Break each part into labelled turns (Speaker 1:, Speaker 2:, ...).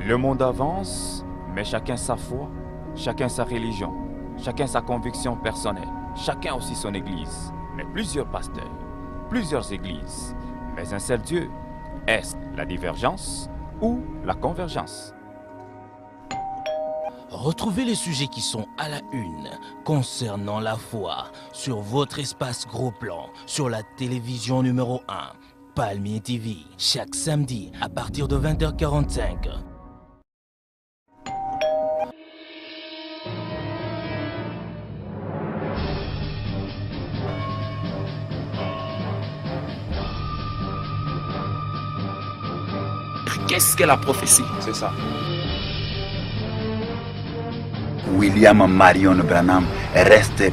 Speaker 1: Le monde avance, mais chacun sa foi, chacun sa religion, chacun sa conviction personnelle, chacun aussi son église. Mais plusieurs pasteurs, plusieurs églises, mais un seul Dieu. Est-ce la divergence ou la convergence?
Speaker 2: Retrouvez les sujets qui sont à la une concernant la foi sur votre espace Gros Plan, sur la télévision numéro 1, Palmier TV, chaque samedi à partir de 20h45.
Speaker 3: Qu'est-ce que la prophétie?
Speaker 1: C'est ça.
Speaker 4: William Marion Branham reste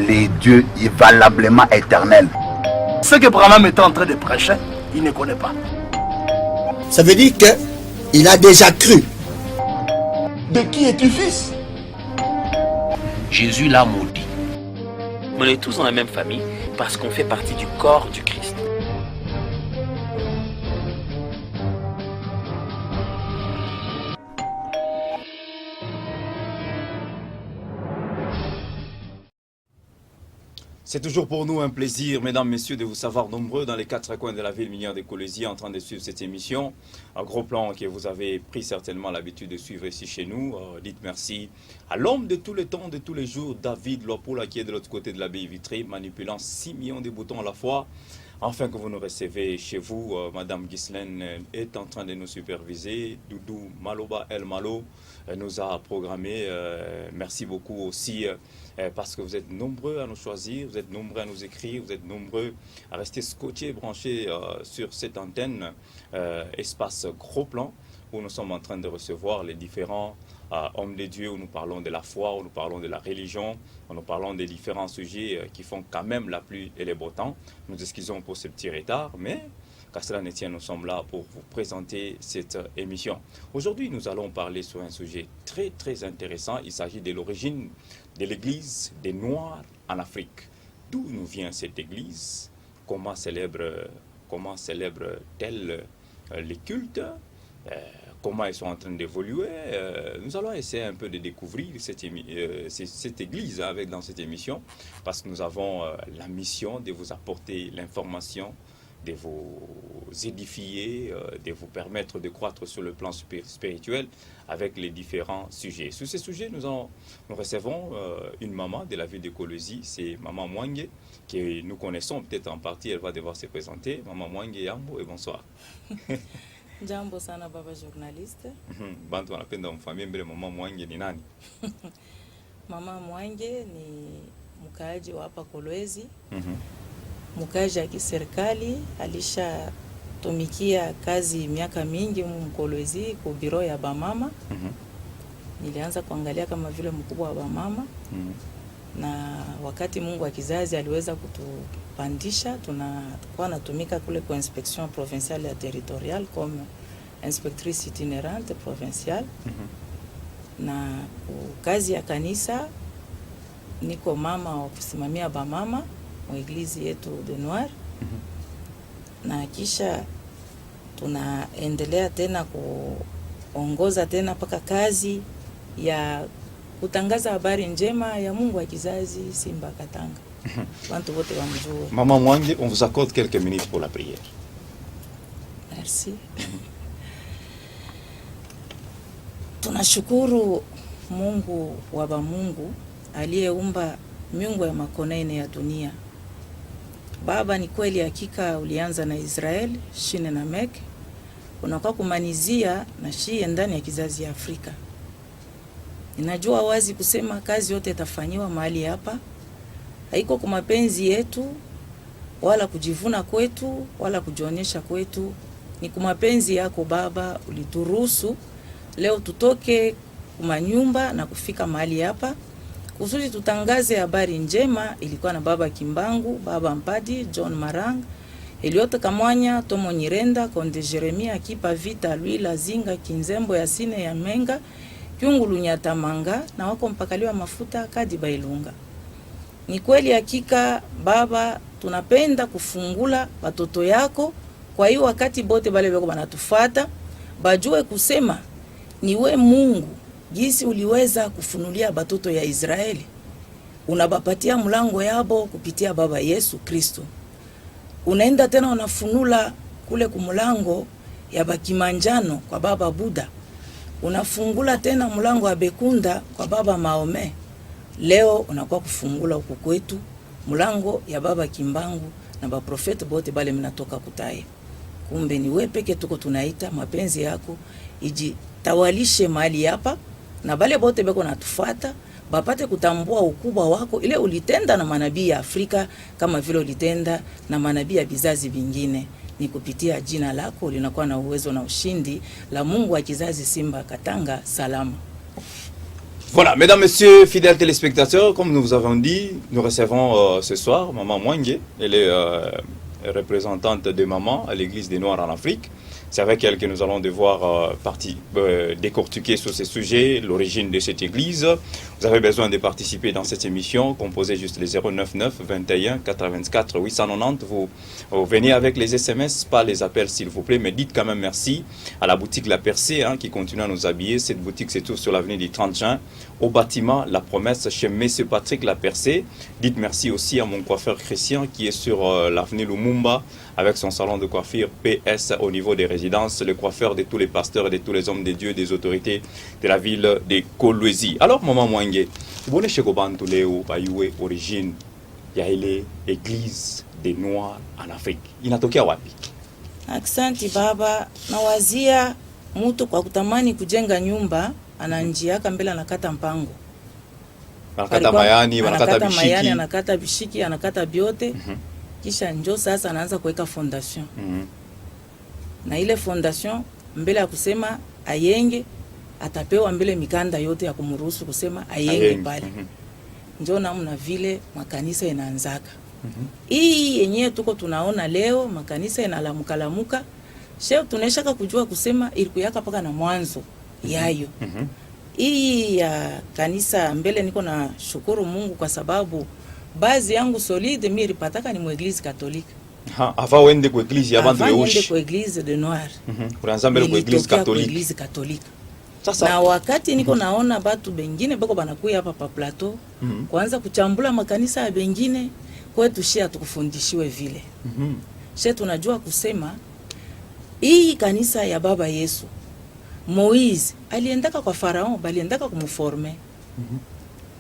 Speaker 4: les dieux invalablement éternels.
Speaker 3: Ce que Branham est en train de prêcher, il ne connaît pas.
Speaker 5: Ça veut dire qu'il a déjà cru.
Speaker 3: De qui es-tu fils?
Speaker 2: Jésus l'a maudit.
Speaker 6: On est tous dans la même famille parce qu'on fait partie du corps du Christ.
Speaker 1: C'est toujours pour nous un plaisir, mesdames, messieurs, de vous savoir nombreux dans les quatre coins de la ville minière de Colosie en train de suivre cette émission. Un gros plan que vous avez pris certainement l'habitude de suivre ici chez nous. Dites merci à l'homme de tous les temps, de tous les jours, David Lopola, qui est de l'autre côté de la baie vitrée, manipulant 6 millions de boutons à la fois. Enfin que vous nous recevez chez vous, Madame Ghislaine est en train de nous superviser. Doudou Maloba El Malo nous a programmé. Merci beaucoup aussi parce que vous êtes nombreux à nous choisir, vous êtes nombreux à nous écrire, vous êtes nombreux à rester scotchés, branchés sur cette antenne espace Gros Plan où nous sommes en train de recevoir les différents hommes de Dieu, où nous parlons de la foi, où nous parlons de la religion, où nous parlons des différents sujets qui font quand même la pluie et les beaux temps. Nous excusons pour ce petit retard, mais qu'à cela ne tienne, nous sommes là pour vous présenter cette émission. Aujourd'hui, nous allons parler sur un sujet très très intéressant. Il s'agit de l'origine de l'église des Noirs en Afrique. D'où nous vient cette église? Comment célèbre-t-elle les cultes? Comment ils sont en train d'évoluer. Nous allons essayer un peu de découvrir cette église dans cette émission, parce que nous avons la mission de vous apporter l'information, de vous édifier, de vous permettre de croître sur le plan spirituel avec les différents sujets. Sur ces sujets, nous recevons une maman de la ville de Colosie, c'est Maman Mwange, que nous connaissons peut-être en partie, elle va devoir se présenter. Maman Mwange, Yambo, et bonsoir.
Speaker 7: Jambo sana baba journaliste.
Speaker 1: Bantu wanapenda mfamie mbele Mama Mwange ni nani?
Speaker 7: Mama Mwange ni mkaaji wa hapa Kolwezi. Mkaaji ya kiserikali, alishatumikia kazi miaka mingi Mkolwezi kwa biro ya bamama. Nilianza kuangalia kama vile mkubwa wa bamama. Na wakati Mungu wa kizazi aliweza kutupandisha, tunakuwa natumika kule kwa inspection provinciale ya territoriale comme inspectrice itinérante provinciale. Na kazi ya kanisa niko mama wa kusimamia bamama wa eglise yetu de Noir. Na kisha tunaendelea tena kuongoza tena paka kazi ya kutangaza habari njema ya Mungu wa kizazi Simba Katanga. Wantu wote wamjue.
Speaker 1: Maman Mwange, on vous accorde quelques minutes pour la prière.
Speaker 7: Merci. Tunashukuru Mungu wa Mungu aliyeumba miungu ya makonene ya dunia. Baba, ni kweli hakika ulianza na Israeli, Shine na Mek, unakuwa kumanizia na Shie ndani ya kizazi ya Afrika. Ninajua wazi kusema kazi yote itafanywa mahali hapa. Haiko kwa mapenzi yetu, wala kujivuna kwetu, wala kujionyesha kwetu. Ni kwa mapenzi yako Baba, ulituruhusu leo tutoke kwa nyumba na kufika mahali hapa. Kusudi tutangaze habari njema. Ilikuwa na Baba Kimbangu, Baba Mpadi, John Marang, Eliote Kamwanya, Tomo Nyirenda, Konde Jeremia, Kipa Vita, Luila Zinga, Kinzembo ya Sine ya Menga, Kyungulu Nyatamanga na wako mpakaliwa mafuta Kadi Bailunga. Ni kweli hakika Baba, tunapenda kufungula watoto yako. Kwa hiyo wakati bote bale bako banatufuata, bajue kusema ni we Mungu jinsi uliweza kufunulia batoto ya Israeli, unabapatia mlango yabo kupitia baba Yesu Kristo. Unaenda tena unafunula kule kumulango ya bakimanjano kwa baba Buddha. Unafungula tena mlango wa Bekunda kwa baba Maome. Leo unakuwa kufungula huku kwetu mlango ya baba Kimbangu na ba profeti bote bale mnatoka kutaye. Kumbe ni wewe peke tuko tunaita mapenzi yako ijitawalishe mahali hapa, na bale bote beko natufuata bapate kutambua ukubwa wako ile ulitenda na manabii ya Afrika kama vile ulitenda na manabii ya bizazi vingine. Ni kupitia jina lako linakuwa na uwezo na ushindi la Mungu wa kizazi Simba Katanga salama.
Speaker 1: Voilà, mesdames, messieurs, fidèles téléspectateurs, comme nous vous avons dit, nous recevons ce soir Maman Mwange. Elle est représentante de Maman à l'église des Noirs en Afrique. C'est avec elle que nous allons devoir décortiquer sur ces sujets, l'origine de cette église. Vous avez besoin de participer dans cette émission, composez juste les 099 21 84 890. Vous venez avec les SMS, pas les appels s'il vous plaît, mais dites quand même merci à la boutique La Percée qui continue à nous habiller. Cette boutique se trouve sur l'avenue du 30 juin, au bâtiment La Promesse, chez M. Patrick La Percée. Dites merci aussi à mon coiffeur Christian qui est sur l'avenue Lumumba, avec son salon de coiffure PS au niveau des résidences, le coiffeur de tous les pasteurs et de tous les hommes de Dieu, des autorités de la ville de Kolwezi. Alors, Maman Mwange, vous voulez chez Gobantu Léo, Bayoué, origine, Yaele, église des Noirs en Afrique. Inatokea wapi?
Speaker 7: Aksanti baba, nawazia mtu kwa kutamani kujenga nyumba, ananjiaka mbele anakata mpango.
Speaker 1: Anakata mayani, anakata bishiki.
Speaker 7: Mayani, anakata bishiki, anakata biote. Kisha njo sasa anaanza kuweka fondation. Na ile fondation mbele ya kusema ayenge atapewa mbele mikanda yote ya kumruhusu kusema ayenge pale. Njo namna vile makanisa inaanzaka. Hii yenyewe tuko tunaona leo makanisa inalamuka. Sheikh tunashaka kujua kusema ilikuyaka paka na mwanzo yayo. Hii ya kanisa mbele niko na shukuru Mungu kwa sababu bazi yangu solide mimi nilipataka ni mueglise katolika.
Speaker 1: Avant wende kwa eglise ya bantu
Speaker 7: wende kwa eglise de Noir.
Speaker 1: Unaanza mbele kwa eglise
Speaker 7: katolika. Sasa na wakati niko naona batu bengine bako banakuya hapa pa plateau, kwanza kuchambula makanisa ya bengine kwetu shia tukufundishiwe vile. Shia tunajua kusema hii kanisa ya baba Yesu Moize aliendaka kwa Farao, baliendaka kumforme.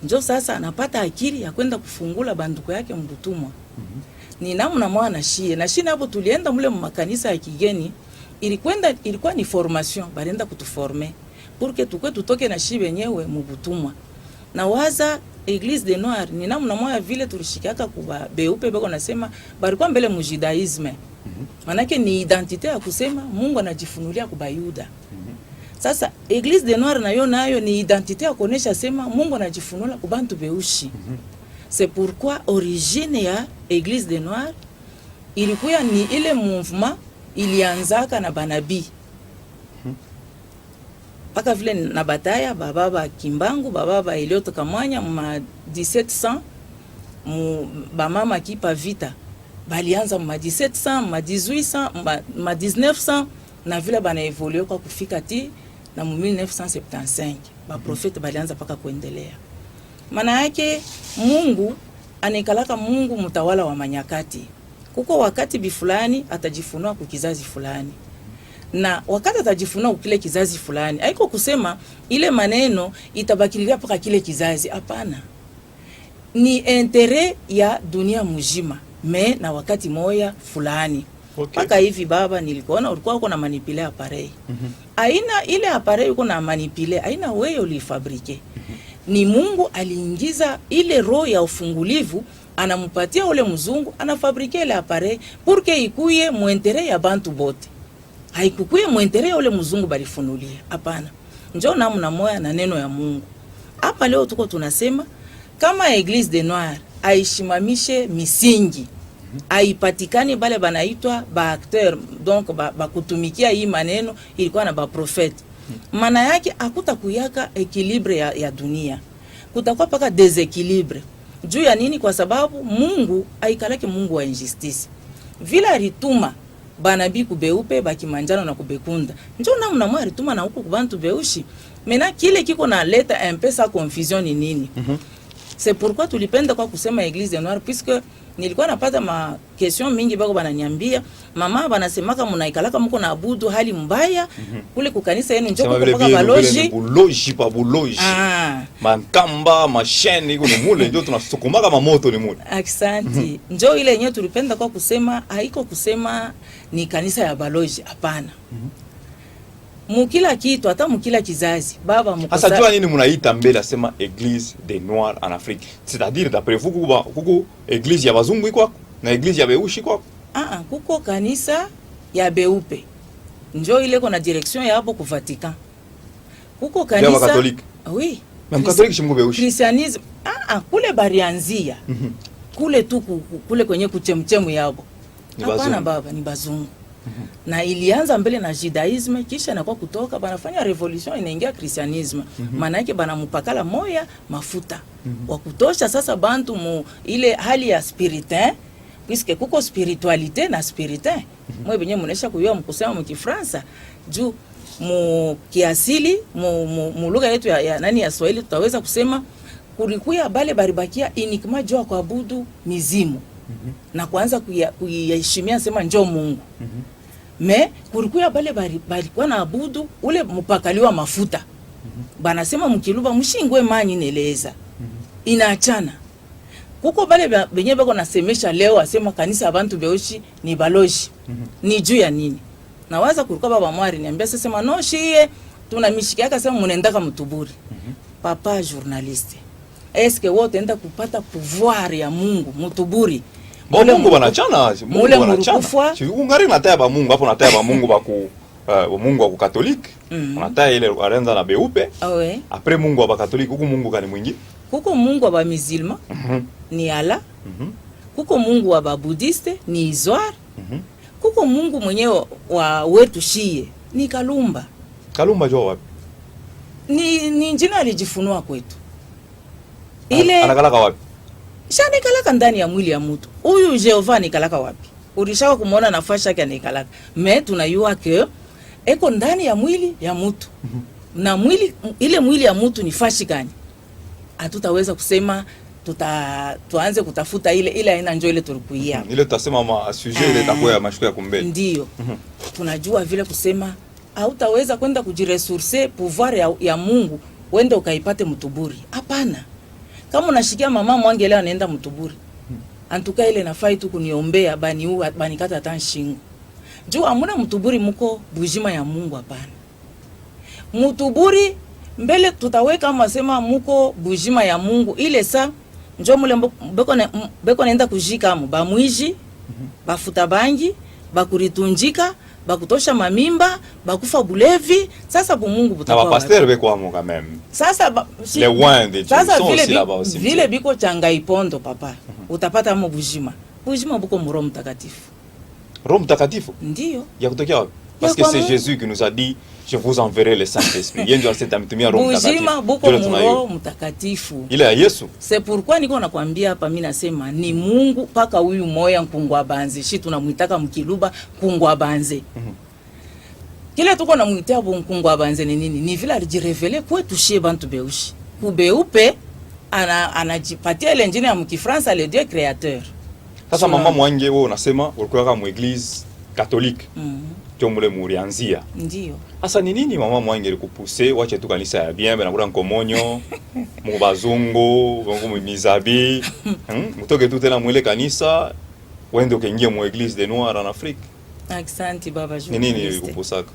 Speaker 7: Njo sasa anapata akili ya kwenda kufungula banduko yake mbutumwa. Ni namna mwana shie. Na shie hapo tulienda mule makanisa ya kigeni, ilikuwa ni formation, balienda kutuforme. Porque tukwe tutoke na shie wenyewe mbutumwa. Na waza Église des Noirs, ni namna mwana vile tulishikaka kuba beupe bako nasema, balikuwa mbele mujudaisme. Manake ni identite ya kusema Mungu anajifunulia kuba Yuda. Sasa Église des Noirs nayo ni identité ya kuonesha sema Mungu anajifunula kubantu beushi. C'est pourquoi origine ya Église des Noirs ilikuwa ni ile mouvement ilianzaka na banabii. Paka vile na bataya baba Kimbangu, baba Elioto Kamwanya ma 1700 ba mama kipa vita. Balianza ma 1700, ma 1800, ma 1900 na vile bana evolue kwa kufika na 1975 ba profeti balianza paka kuendelea. Maana yake Mungu anekalaka Mungu mtawala wa manyakati. Kuko wakati bifulani atajifunua kwa kizazi fulani. Na wakati atajifunua kile kizazi fulani, haiko kusema ile maneno itabakilia paka kile kizazi, hapana. Ni intérêt ya dunia mzima, na wakati moya fulani. Paka hivi baba nilikuona ulikuwa uko na manipule appareil. Aina ile appareil uko na manipule, aina wewe ulifabrike. Ni Mungu aliingiza ile roho ya ufungulivu, anampatia ule mzungu, anafabrike ile appareil pour que ikuye muentere ya bantu bote. Haikukuye muentere ya ule mzungu balifunulia. Hapana. Njoo namna moya na neno ya Mungu. Hapa leo tuko tunasema kama Église des Noirs aishimamishe misingi, aipatikani bale banaitwa ba acteur, donc ba kutumikia hii maneno ilikuwa na ba prophète. Maana yake akuta kuyaka equilibre ya dunia. Kutakuwa paka desequilibre. Juu ya nini? Kwa sababu Mungu aikalake Mungu wa injustice. Vile alituma banabi kubeupe bakimanjano na kubekunda njo namna mwari tuma na huko kubantu beushi mena kile kiko na leta un peu sa confusion ni nini. C'est pourquoi tulipenda kwa kusema Église des Noirs, puisque nilikuwa napata ma question mingi bako bananiambia mama banasemaka munaikalaka mko na abudu hali mbaya kule kukanisa yenu njoo kwa baloji
Speaker 1: buloji pa buloji mankamba masheni iko ni mule ndio tunasukumaka mamoto ni mule.
Speaker 7: Aksanti. Njoo ile yenyewe tulipenda kwa kusema haiko kusema ni kanisa ya baloji, hapana. Mukila kitu hata mukila kizazi baba
Speaker 1: mkosa. Sasa jua nini munaita mbele asema Église des Noirs en Afrique? C'est-à-dire d'après vous kuko église ya bazungu iko na église ya beushi iko?
Speaker 7: Kuko kanisa ya beupe. Njoo ile kuna direction ya hapo ku Vatican. Kuko kanisa ya
Speaker 1: Catholique.
Speaker 7: Oui.
Speaker 1: Même Catholique shimu beushi.
Speaker 7: Christianisme kule barianzia. Kule tu kule kwenye kuchemchemu yao. Hapana baba, ni bazungu. Na ilianza mbele na judaisme kisha na kwa kutoka banafanya revolution inaingia Christianisme. Maana yake banamupakala moya mafuta wa kutosha sasa bantu mu ile hali ya spiritain, puisque kuko spiritualité na spiritain. Mwe benye munesha kuyua mkusema mu Kifransa juu mu kiasili mu lugha yetu ya nani ya Swahili tutaweza kusema kulikuya bale baribakia inikma jua kwa abudu mizimu. Na kuanza kuyaheshimia sema njoo Mungu. Me kulikuya bale balikuwa na abudu ule mpakaliwa mafuta. Banasema mkiluba mshingwe manyi neleza. Inaachana. Kuko bale benye bako nasemesha leo asema kanisa abantu beushi ni baloji. Ni juu ya nini? Nawaza kulikuwa baba mwari niambia sema no shie tunamishiki yaka sema mnaendaka mtuburi. Papa journaliste. Eske wote enda kupata pouvoir ya Mungu mutuburi?
Speaker 1: Mungu banachana, Mungu banachana. Si ungari nataya ba Mungu hapo nataya ba Mungu baku Mungu wa Katoliki. Nataya ile arenza na beupe. Après Mungu wa Katoliki huko Mungu gani mwingi?
Speaker 7: Kuko Mungu wa musulman ni Allah. Kuko Mungu wa Buddhiste ni Izwar. Kuko Mungu mwenyewe wa wetu shie ni Kalumba.
Speaker 1: Kalumba jo wapi?
Speaker 7: Ni jina alijifunua kwetu. Ile
Speaker 1: anakalaka wapi?
Speaker 7: Shani kalaka ndani ya mwili ya mtu. Huyu Jehova ni kalaka wapi? Ulishaka kumuona nafasi yake ni kalaka. Me tunayua ke eko ndani ya mwili ya mtu. Na mwili ile mwili ya mtu ni fashi gani? Hatutaweza kusema tuanze kutafuta ile aina njoo ile tulikuia.
Speaker 1: Ile tutasema ma sujet ile itakuwa ya mashuka ya kumbele.
Speaker 7: Ndio. Tunajua vile kusema hautaweza kwenda kujiresourcer pouvoir ya Mungu wende ukaipate mtuburi. Hapana. Kama unashikia mama mwange leo anaenda mtuburi. Antuka ile nafai tu kuniombea banikata hata shingo. Juu amuna mtuburi muko bujima ya Mungu hapana. Mtuburi mbele tutaweka kama sema muko bujima ya Mungu ile saa njoo mule beko naenda kujika mu bamwiji bafuta bangi bakuritunjika bakutosha mamimba bakufa bulevi sasa bu Mungu butakuwa.
Speaker 1: Na pasteur beko amo quand même.
Speaker 7: Sasa
Speaker 1: les loin de Dieu
Speaker 7: sont aussi là-bas aussi. Vile biko changa ipondo papa. Utapata mo bujima. Bujima buko mu Roho Mtakatifu.
Speaker 1: Roho Mtakatifu?
Speaker 7: Ndio.
Speaker 1: Ya kutokea wapi? Parce que c'est Jésus qui nous a dit je vous enverrai le Saint-Esprit. Yeye ndio alisemia Roho Mtakatifu.
Speaker 7: Bujima buko mu Roho Mtakatifu.
Speaker 1: Ile ya Yesu.
Speaker 7: C'est pourquoi niko nakwambia hapa mimi nasema ni Mungu paka huyu moya nkungwa banze. Shi tunamuitaka mkiluba kungwa banze. Kile tuko namuitia bo nkungwa banze ni nini? Ni vile alijirevele kwetu shie bantu beushi. Kubeupe anajipatia ile njini ya mkifransa le Dieu créateur.
Speaker 1: Sasa mama mwange wewe unasema ulikuwa kama église catholique. Mule murianzia.
Speaker 7: Ndio.
Speaker 1: Asa ni nini mama mwange alikupuse wache tu kanisa ya bien bena kula nkomonyo mu bazungu mu mizabi mutoke tu tena mwele kanisa wende ukaingia mu Église des Noirs en Afrique?
Speaker 7: Asante baba journaliste.
Speaker 1: Ni nini ilikupusaka?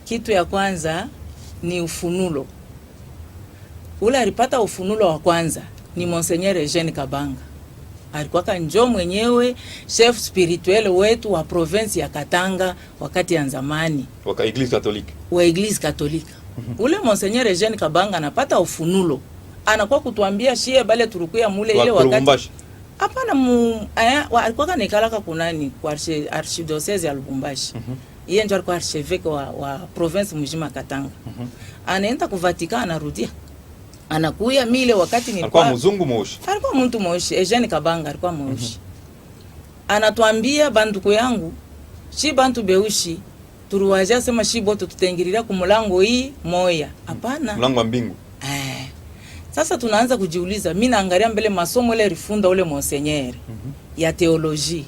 Speaker 7: Kitu ya kwanza ni ufunulo. Ule alipata ufunulo wa kwanza ni Monseigneur Eugène Kabanga. Alikuwa kanjo mwenyewe chef spirituel wetu wa province ya Katanga wakati ya zamani.
Speaker 1: Waka Église catholique.
Speaker 7: Wa Église catholique. Ule Monseigneur Eugène Kabanga anapata ufunulo. Anakuwa kutuambia shie bale turukuya mule ile wakati. Hapana alikuwa kanikalaka kunani kwa archidiocese ya Lubumbashi. Yeye ndio alikuwa archevêque wa province mjima Katanga. Anaenda ku Vatican anarudia. Anakuya mile wakati nilikuwa
Speaker 1: alikuwa mzungu moshi.
Speaker 7: Alikuwa mtu moshi, Eugène Kabanga alikuwa moshi. Anatuambia banduko yangu shi bantu beushi turuwaja sema shi boto tutengiriria kumulango hii moya. Hapana.
Speaker 1: Mlango wa mbingu.
Speaker 7: Sasa tunaanza kujiuliza, mimi naangalia mbele masomo ile rifunda ule monseigneur ya teoloji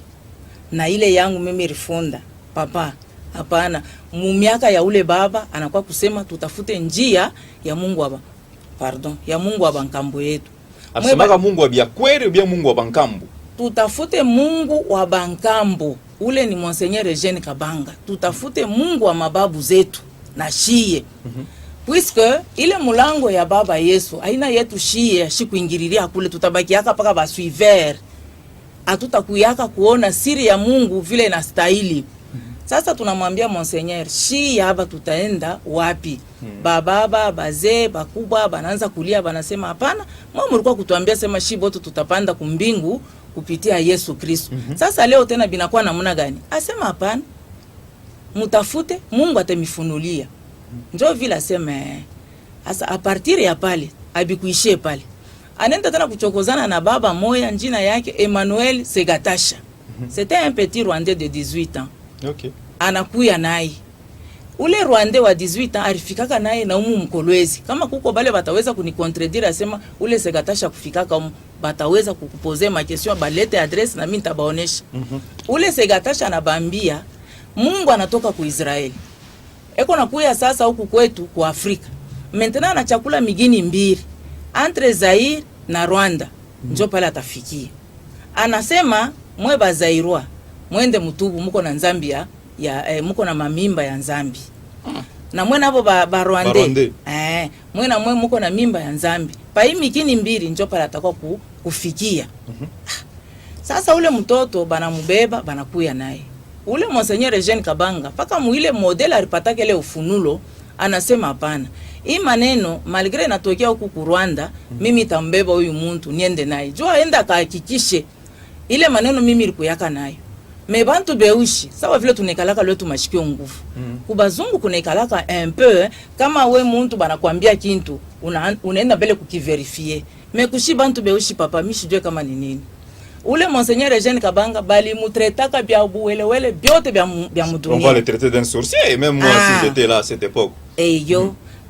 Speaker 7: na ile yangu mimi rifunda papa. Hapana, mumiaka ya ule baba anakuwa kusema tutafute njia ya Mungu wa ya Mungu wa bankambo yetu.
Speaker 1: Asemaka Mungu wa biakwere ubia Mungu wa bankambo.
Speaker 7: Tutafute Mungu wa bankambo. Ule ni Monseigneur Eugene Kabanga. Tutafute Mungu wa mababu zetu na shie. Puisque ile mulango ya baba Yesu aina yetu shie shikuingiriria kule, tutabaki haka paka basuiver. Hatutakuyaka kuona siri ya Mungu vile inastahili. Sasa tunamwambia Monseigneur, shie hapa tutaenda wapi? Baba bazee bakubwa banaanza kulia, banasema hapana, mwa mlikuwa kutuambia sema shi boto tutapanda kumbingu kupitia Yesu Kristo. Sasa leo tena binakuwa namna gani? Asema hapana, mutafute Mungu atamifunulia. Njoo vile asema asa a partir ya pale abikuishie pale. Anaenda tena kuchokozana na baba moya njina yake Emmanuel Segatasha. C'était un petit Rwandais de 18 ans.
Speaker 1: Okay.
Speaker 7: Anakuya naye. Ule Rwandais wa 18 ans alifikaka naye na mkolwezi. Kama kuko bale bataweza kunikontredire asema ule Segatasha kufikaka bataweza kukupoze ma question balete adresse na mimi nitabaonesha. Ule Segatasha anabambia Mungu anatoka ku Israeli. Eko nakuya sasa huku kwetu kwa Afrika. Maintenant na chakula migini mbili entre Zaire na Rwanda. Njo pale atafikia. Anasema mwe bazairwa mwende mutubu muko na Zambia ya muko na mamimba ya Nzambi. Na mwe nabo ba Rwande. Mwe na mwe muko na mimba ya Nzambi. Pa hii migini mbili njo pale atakuwa kufikia. Sasa ule mtoto banamubeba banakuya naye. Ule Monseigneur Eugene Kabanga paka muile model alipataka ile ufunulo, anasema hapana. Hii maneno malgré natokea huku ku Rwanda, mimi tambeba huyu muntu niende naye. Jua aenda kahakikishe ile maneno mimi ilikuyaka nayo. Me bantu beushi sawa vile tunekalaka leo tumashikio nguvu. Kubazungu kunekalaka un peu kama we muntu banakwambia kintu unaenda mbele kukiverifie. Me kushi bantu beushi papa mishijwe kama ni nini. Ule Monseigneur Eugene Kabanga bali mutretaka bya buwelewele byote bya mudunia.
Speaker 1: On va le traiter d'un sorcier, et même moi si j'étais là à cette époque.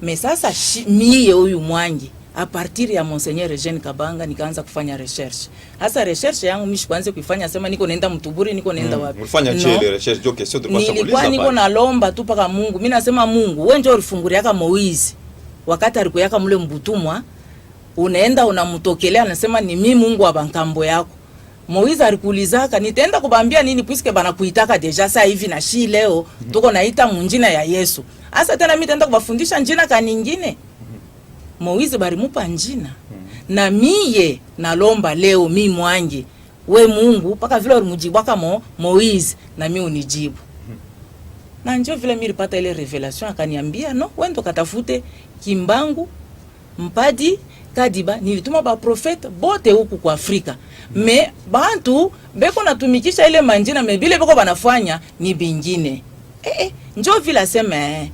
Speaker 7: Mais sasa mie huyu mwangi a partir ya Monseigneur Eugene Kabanga nikaanza kufanya recherche. Hasa recherche yangu mimi kwanza kuifanya sema niko naenda Mtuburi, niko naenda wapi.
Speaker 1: Mfanya chele recherche jo question de quoi ça
Speaker 7: nilikuwa niko nalomba tu paka Mungu. Mimi nasema Mungu, wewe njoo ulifunguliaka Moizi. Wakati alikuyaka mule mbutumwa, unaenda unamtokelea anasema ni mimi Mungu wa bankambo yako. Moizi alikuulizaka nitaenda kubambia nini puisque bana kuitaka deja saa hivi na shi leo tuko naita munjina ya Yesu. Asa tena mimi nitaenda kubafundisha njina kaningine. Moizi barimupa njina. Na miye nalomba leo mimi mwangi we Mungu paka vile ulimjibu kama Moizi na mimi unijibu. Na njoo vile mimi nilipata ile revelation akaniambia no wewe ndo katafute Kimbangu Mpadi Kadiba nilituma ba profeta bote huku kwa Afrika. Me bantu beko natumikisha ile manjina mebile beko banafanya ni bingine. Njoo vile asema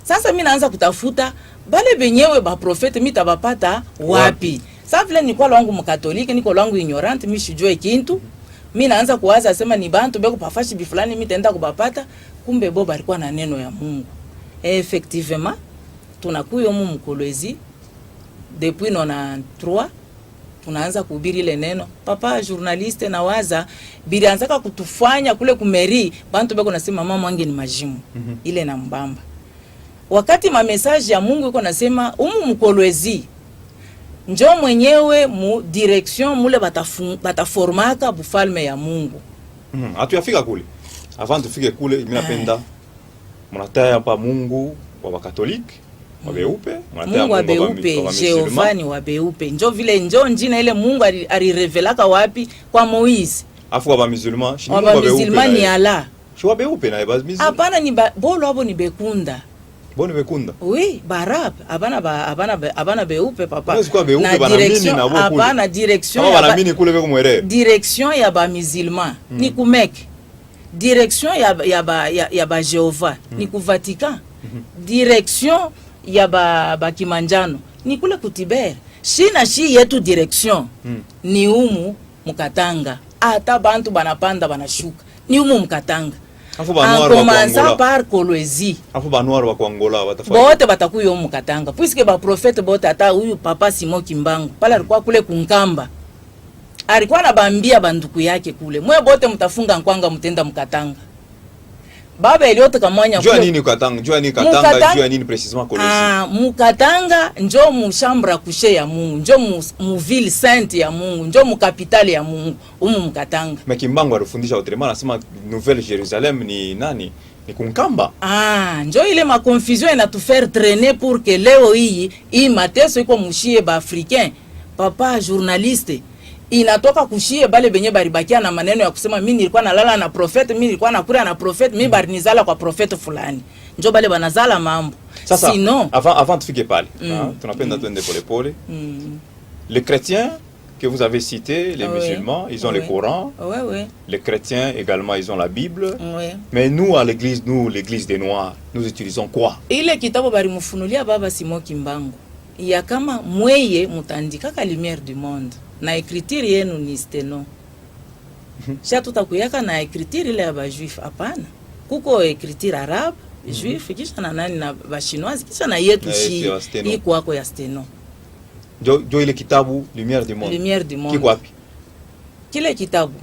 Speaker 7: sasa mimi naanza kutafuta bale benyewe ba profeta mimi tabapata wapi? Sasa vile niko lwangu mkatoliki niko lwangu ignorant mimi sijue kintu. Mimi naanza kuwaza asema ni bantu beko pafashi bifulani mimi taenda kubapata, kumbe boba alikuwa na neno ya Mungu. Effectivement tunakuyo mu mkolwezi depuis 93 tunaanza kuhubiri ile neno. Papa journaliste na waza bilianzaka kutufanya kule kumeri bantu beko nasema mama wangu ni majimu. Ile na mbamba. Wakati ma message ya Mungu iko nasema mkolwezi njoo mwenyewe mu direction mule bataformaka bufalme ya Mungu.
Speaker 1: Hatuyafika kule. Avant tufike kule mimi napenda mnataya hapa Mungu wa Wakatoliki wabeupe,
Speaker 7: Mungu wabeupe, Jehovani wabeupe. Njoo vile njoo njina ile Mungu alirevelaka wapi kwa Moizi.
Speaker 1: Afu wa musulman,
Speaker 7: shi Mungu wabeupe. Musulman ni Allah.
Speaker 1: Shi wabeupe na ba musulman.
Speaker 7: Hapana ni bolo abo ni bekunda.
Speaker 1: Boni bekunda.
Speaker 7: Oui, barab, abana beupe papa.
Speaker 1: Na direction na boku.
Speaker 7: Abana direction.
Speaker 1: Kama banamini kule beko mwere.
Speaker 7: Direction ya ba musulman ni ku Mecque. Direction ya ba Jehova ni ku Vatican. Direction ya ba Kimanjano ni kule kutibere. Shi yetu direction ni umu mukatanga. Ata bantu banapanda banashuka ni umu mukatanga.
Speaker 1: Afu banwaro wa
Speaker 7: Angomanza par Kolwezi.
Speaker 1: Afu banwaro wa Angola watafanya.
Speaker 7: Bote batakuyo mukatanga. Puisque ba prophète bote ata huyu papa Simon Kimbangu. Pala alikuwa kule kunkamba. Alikuwa na bambia banduku yake kule. Mwe bote mtafunga nkwanga mtenda mkatanga. Baba Eliote kamwanya
Speaker 1: kule. Jua nini katanga? Jua nini katanga? Jua nini précisément Kolwezi?
Speaker 7: Mukatanga njo mu chambre coucher ya Mungu, njo mu ville sainte ya Mungu, njo mu capitale ya Mungu, mukatanga.
Speaker 1: Mais Kimbangu alifundisha autrement, anasema Nouvelle Jérusalem ni nani? Ni kunkamba.
Speaker 7: Njo ile ma confusion ina tu faire traîner pour que leo hii mateso iko mushie ba africain. Papa journaliste inatoka kushie bale benye baribakia na maneno ya kusema mimi nilikuwa nalala na profete, mimi nilikuwa nakula na profete, mimi barinizala kwa profete fulani. Njo bale banazala mambo.
Speaker 1: Sasa,
Speaker 7: sinon
Speaker 1: avant tufike pale, tunapenda twende pole pole. Les chrétiens que vous avez cités, les musulmans, ils ont le Coran. Les chrétiens également, ils ont la Bible. Mais nous à l'église, l'église des Noirs, nous utilisons quoi?
Speaker 7: Ile kitabu barimufunulia baba Simon Kimbangu. Ya kama mweye mutandika ka lumière du monde. Na écriture yenu ni steno. Sha tutakuyaka na écriture ile ya ba juif hapana. Kuko écriture arabe, juif kisha na nani na ba chinoise kisha na yetu shi. Iko wako ya steno.
Speaker 1: Jo ile kitabu lumière du monde.
Speaker 7: Lumière du monde.
Speaker 1: Kiko wapi?
Speaker 7: Kile kitabu.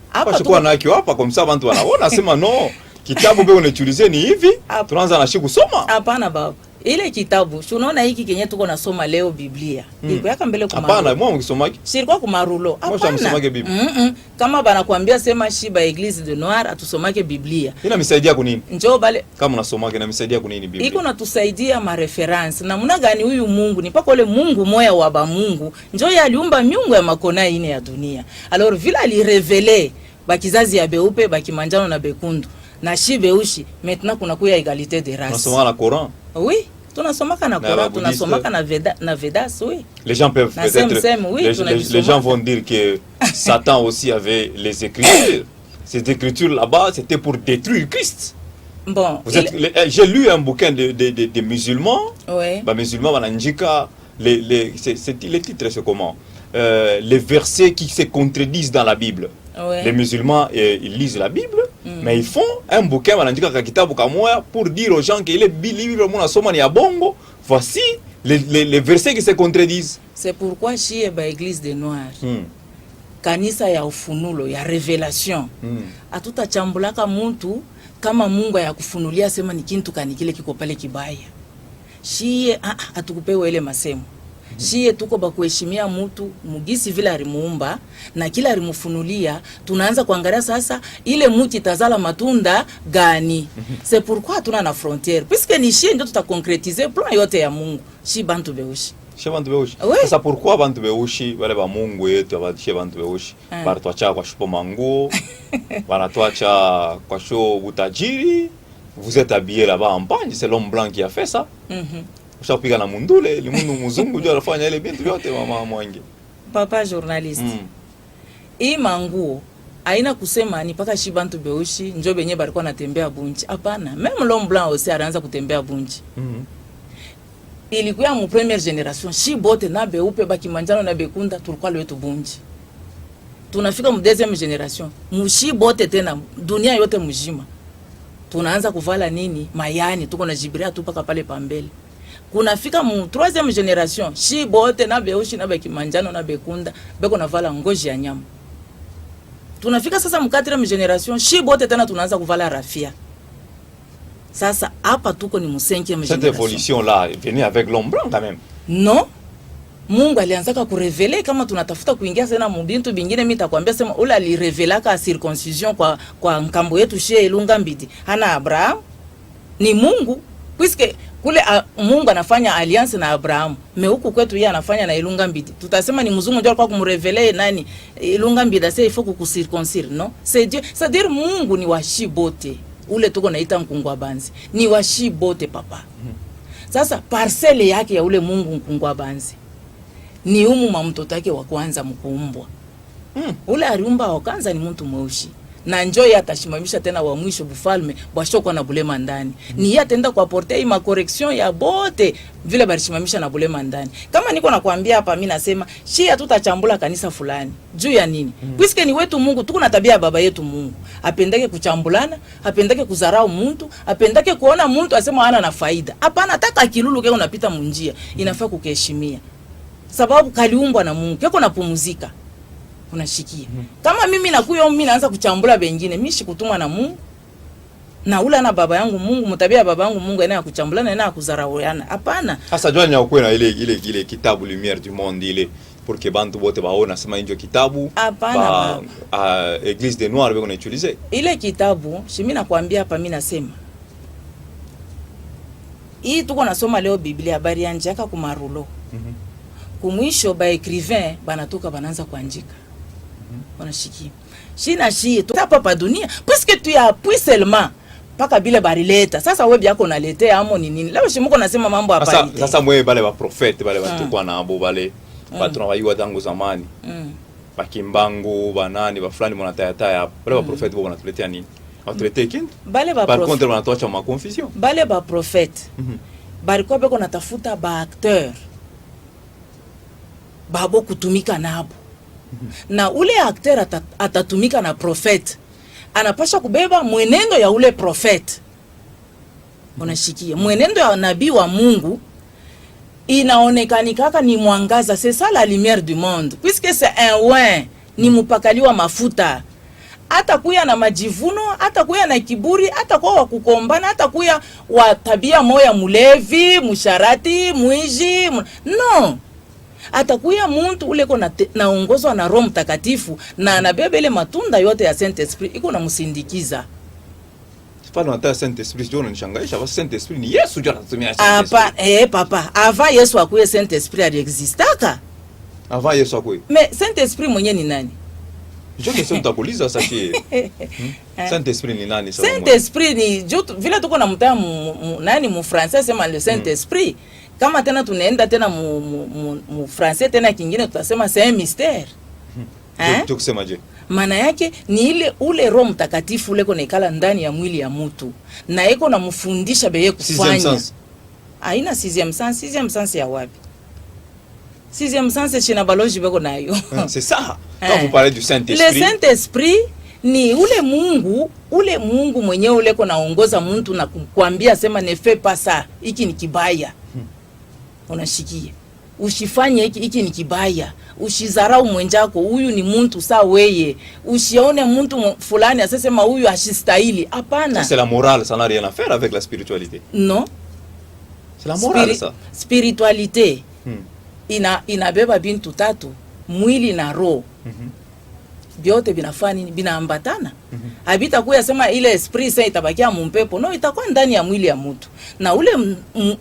Speaker 1: Hapa tuko na kio hapa comme ça bantu wanaona sema no. Kitabu beo unautilize ni hivi. Tunaanza na shi kusoma.
Speaker 7: Hapana baba. Ile kitabu, unaona hiki kenye tuko nasoma leo Biblia. Iko yaka mbele kwa marulo.
Speaker 1: Hapana, mwa mkisomaki.
Speaker 7: Sirikuwa kwa marulo.
Speaker 1: Hapana. Msomake Biblia.
Speaker 7: Kama banakuambia sema shiba Église de Noir atusomake Biblia.
Speaker 1: Ina misaidia kunini?
Speaker 7: Njoo bale.
Speaker 1: Kama unasomake ina misaidia kunini Biblia?
Speaker 7: Iko natusaidia ma reference. Na muna gani huyu Mungu? Ni pako ile Mungu moya wa ba Mungu. Njoo ya aliumba miungu ya makona ine ya dunia. Alors vile alirevele bakizazi ya beupe, bakimanjano na bekundu. Na shibe ushi, maintenant kuna kuya égalité des races.
Speaker 1: Tunasoma la Coran.
Speaker 7: Oui, tunasomaka na Coran, tunasomaka na Vedas, oui.
Speaker 1: Les gens peuvent peut-être les gens vont dire que Satan aussi avait les écritures. Ces écritures là-bas, c'était pour détruire Christ.
Speaker 7: Bon,
Speaker 1: j'ai lu un bouquin de musulmans.
Speaker 7: Oui.
Speaker 1: Bah musulmans bananjika les titres c'est comment? Les versets qui se contredisent dans la Bible.
Speaker 7: Ouais.
Speaker 1: Les musulmans ils lisent la Bible, mais ils font un bouquin pour dire aux gens que les livres bongo, voici les versets qui se contredisent.
Speaker 7: C'est pourquoi chez l'église des Noirs, kanisa ya ufunulo ya revelation, atutachambulaka muntu kama Mungu ya kufunulia sema ni kintu kanikile kiko pale kibaya. Shie atukupewe ile masemo. Shie tuko bakuheshimia mtu mugisi vile alimuumba na kila alimufunulia, tunaanza kuangalia sasa ile mti itazala matunda gani. C'est pourquoi tuna na frontière puisque ni shie ndio tutaconcrétiser plan yote ya Mungu. Shi bantu beushi.
Speaker 1: Shi bantu beushi. Sasa pourquoi bantu beushi wale ba Mungu yetu abadishe bantu beushi? Baratuacha kwa shupo manguo, banatuacha kwa show utajiri. Vous êtes habillé là-bas en pagne, c'est l'homme blanc qui a fait ça. Ushapiga na mundule, limundu muzungu ndio anafanya ile bintu yote mama mwangi.
Speaker 7: Papa journaliste. Hii manguo haina kusema ni paka shibantu beushi njo benye barikuwa natembea bunji. Hapana, même l'homme blanc aussi anaanza kutembea bunji. Ilikuwa mu première génération, shi bote na beupe baki manjano na bekunda tulikuwa letu bunji. Tunafika mu deuxième génération, mushi bote tena dunia yote mjima. Tunaanza kuvala nini? Mayani, tuko na Jibril tu paka pale pambele. Kunafika mu troisième génération, shi bote na beushi na beki manjano na bekunda, beko na vala ngoji ya nyama. Tunafika sasa mu quatrième génération, shi bote tena tunaanza kuvala rafia. Sasa hapa tuko ni mu cinquième génération.
Speaker 1: Cette évolution là est venue avec l'homme blanc quand même.
Speaker 7: Non. Mungu alianzaka kurevele kama tunatafuta kuingia sana mu bintu bingine, mimi nitakwambia sema ule alirevelaka circoncision kwa nkambo yetu shie Ilunga Mbidi. Hana Abraham ni Mungu puisque kule Mungu anafanya alliance na Abraham, me huku kwetu yeye anafanya na Ilunga Mbidi. Tutasema ni mzungu ndio alikuwa kumrevele nani Ilunga Mbidi, sasa il faut kucirconcire, non? C'est Dieu, c'est-à-dire Mungu ni washibote. Ule tuko naita Nkungwa Banzi. Ni washibote papa. Sasa parcelle yake ya ule Mungu Nkungwa Banzi ni mtoto wake wa kwanza mkuumbwa. Ule aliumba wa kwanza ni mtu mweusi. na njoo atashimamisha tena wa mwisho bufalme bwashoko na bulema ndani. Ni yeye atenda kwa porter ma correction ya bote vile barishimamisha na bulema ndani. Kama niko nakwambia hapa mimi nasema shia tutachambula kanisa fulani. Juu ya nini? Puisque ni wetu Mungu, tuko na tabia ya baba yetu Mungu. Apendake kuchambulana, apendake kuzarau mtu, apendake kuona mtu asema hana na faida. Hapana, hata kilulu kile unapita munjia, inafaa kukiheshimia. Sababu kaliumbwa na Mungu, yako napumzika. Unashikia. Kama mimi nakuyo mimi naanza kuchambula bengine, mimi shikutumwa na Mungu. Na ula na baba yangu Mungu, mtabia baba yangu Mungu anaye kuchambulana na kuzarauana. Hapana.
Speaker 1: Sasa jua nya ukweli na ile kitabu Lumière du Monde ile pour que bantu bote baona sema injo kitabu.
Speaker 7: Hapana.
Speaker 1: Église des Noirs beko na utiliser.
Speaker 7: Ile kitabu, mimi nakwambia hapa mimi nasema. Hii tuko nasoma leo Biblia habari ya njaka kumarulo. Kumwisho ba écrivain banatoka bananza kuandika. Wanashikia. Shina shi tutapa pa dunia parce que tu appuies seulement paka bile barileta. Sasa wewe yako unaletea amo ni nini? Leo shimuko nasema mambo hapa.
Speaker 1: Sasa mwe bale ba prophète bale batukwa na abo bale watu nawaiwa tangu zamani. Bakimbangu banani ba fulani mnatayataya hapo. Bale ba prophète bo wanatuletea nini? Watuletea kintu? Bale ba par contre wanatoacha ma confusion.
Speaker 7: Bale ba prophète. Bariko beko natafuta ba acteur. Babo kutumika nabo. Na ule acteur atatumika na prophète. Anapasha kubeba mwenendo ya ule prophète. Unashikia. Mwenendo ya nabii wa Mungu inaonekani kaka ni mwangaza. C'est ça la lumière du monde. Puisque c'est un oin, ni mupakaliwa mafuta. Hata kuya na majivuno, hata kuya na kiburi, hata kwa kukombana, hata kuya wa tabia moya mulevi, musharati, muiji. No. Atakuya muntu ule kona naongozwa na Roho Mtakatifu na anabeba ile matunda yote ya Saint Esprit iko na msindikiza.
Speaker 1: Sipana hata Saint Esprit ndio unanishangaisha, basi Saint Esprit ni Yesu ndio anatumia Saint Esprit.
Speaker 7: Hapa papa, ava Yesu akuye Saint Esprit aliexistaka.
Speaker 1: Ava Yesu akuye.
Speaker 7: Mais Saint Esprit mwenye ni nani?
Speaker 1: Je que c'est tabuliza sasa qui. Saint Esprit ni nani sasa?
Speaker 7: Saint Esprit ni vile tuko na mtaa nani mu français sema le Saint Esprit. Kama tena tunaenda tena mu français tena kingine tutasema c'est un mystère.
Speaker 1: Tukisema je?
Speaker 7: Maana yake ni ile ule Roho Mtakatifu ule konaikala ndani ya mwili ya mtu na yeko na mfundisha beye kufanya. Haina sixième sens, sixième sens ya wapi? Sixième sens china baloji beko nayo.
Speaker 1: C'est ça. Quand vous parlez du Saint-Esprit.
Speaker 7: Le Saint-Esprit ni ule Mungu mwenyewe ule konaongoza mtu na kukwambia sema ne fais pas ça, hiki ni kibaya. Unashikia. Usifanye hiki ni kibaya. Ushizarau mwenjako, huyu ni mtu saa weye. Usione mtu fulani asema huyu ashistahili. Hapana.
Speaker 1: C'est la morale, ça n'a rien à faire avec la spiritualité.
Speaker 7: Non.
Speaker 1: C'est la morale ça.
Speaker 7: Spiritualité. Inabeba bintu tatu, mwili na roho. Biote binafani binaambatana. Habita kuya sema ile esprit sasa itabakia mumpepo. No, itakuwa ndani ya mwili ya mtu. Na ule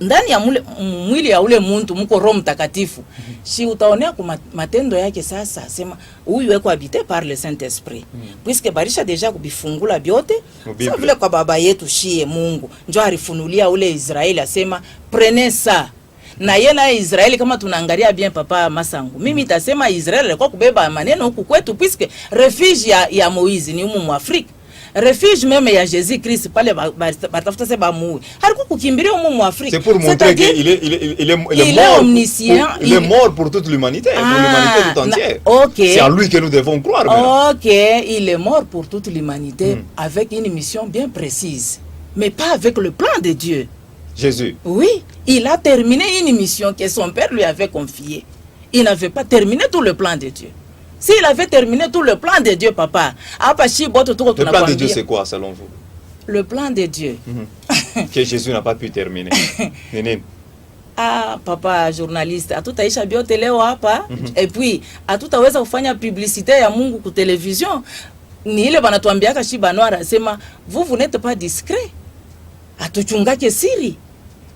Speaker 7: ndani ya mwili ya ule mtu mko Roho Mtakatifu. Si utaonea kwa matendo yake sasa sema huyu yuko habité par le Saint-Esprit. Puisque barisha deja kubifungula biote. Sasa vile kwa baba yetu shie Mungu. Njoo alifunulia ule Israeli asema prenez ça. Na yena Israeli kama tunaangalia bien papa Masangu. Mimi nitasema Israeli alikuwa kubeba maneno huku kwetu puisque refuge ya Moizi ni humu Afrika. Refuge même ya Jésus Christ pale batafuta seba muue. Alikuwa kukimbilia humu Afrika.
Speaker 1: C'est pour montrer qu'il est omniscient. Il est mort pour toute l'humanité, pour l'humanité tout entière.
Speaker 7: Okay.
Speaker 1: C'est en lui que nous devons croire maintenant.
Speaker 7: OK, il est mort pour toute l'humanité avec une mission bien précise, mais pas avec le plan de Dieu.
Speaker 1: Jésus.
Speaker 7: Oui, il a terminé une mission que son père lui avait confiée. Il n'avait pas terminé tout le plan de Dieu. S'il avait terminé tout le plan de Dieu, papa, le
Speaker 1: plan de Dieu, c'est quoi, selon vous?
Speaker 7: Le plan de Dieu.
Speaker 1: Que Jésus n'a pas pu terminer.
Speaker 7: Papa, journaliste, atutaisha biote leo hapa, et puis, atutaweza kufanya publicité ya Mungu ku télévision. Ni ile banatuambiaka shiba noara, sema, vous n'êtes pas discret. Atuchungake siri.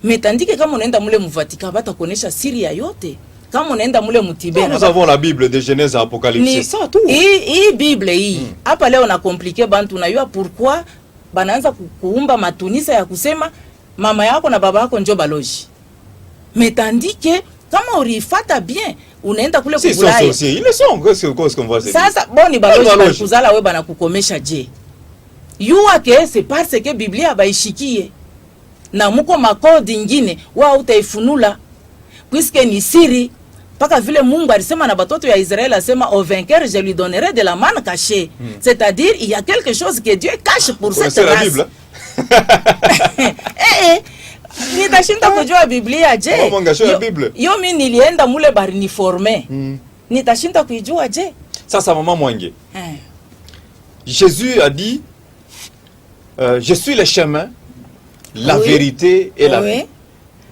Speaker 7: Metandike kama unaenda mule Vatican bata kuonesha siri ya yote. Kama unaenda mule Mtibet.
Speaker 1: Nous avons la Bible de Genèse à Apocalypse. C'est ça tout.
Speaker 7: Hii Bible hii. Hapa leo na compliquer bantu unajua pourquoi banaanza kuumba matunisa ya kusema mama yako na baba yako njoo baloji. Metandike kama ulifata bien unaenda kule
Speaker 1: si
Speaker 7: kubulaya.
Speaker 1: Ils sont ils le sont, qu'est-ce qu'on va se dire.
Speaker 7: Sasa boni baloji kuzala we bana kukomesha je. Yuwa ke c'est parce que Biblia baishikie. Na muko makodi ingine wa utaifunula. Puisque ni siri. Paka vile Mungu alisema na batoto ya Israël asema au vainqueur je lui donnerai de la manne cachée. C'est-à-dire il y a quelque chose que Dieu cache pour cette race.
Speaker 1: C'est la Bible.
Speaker 7: Nitashinda kujua Biblia je? Yo mimi nilienda mule bari ni former. Nitashinda kujua je?
Speaker 1: Sasa maman Mwange. Jésus a dit je suis le chemin, la vérité et la vie.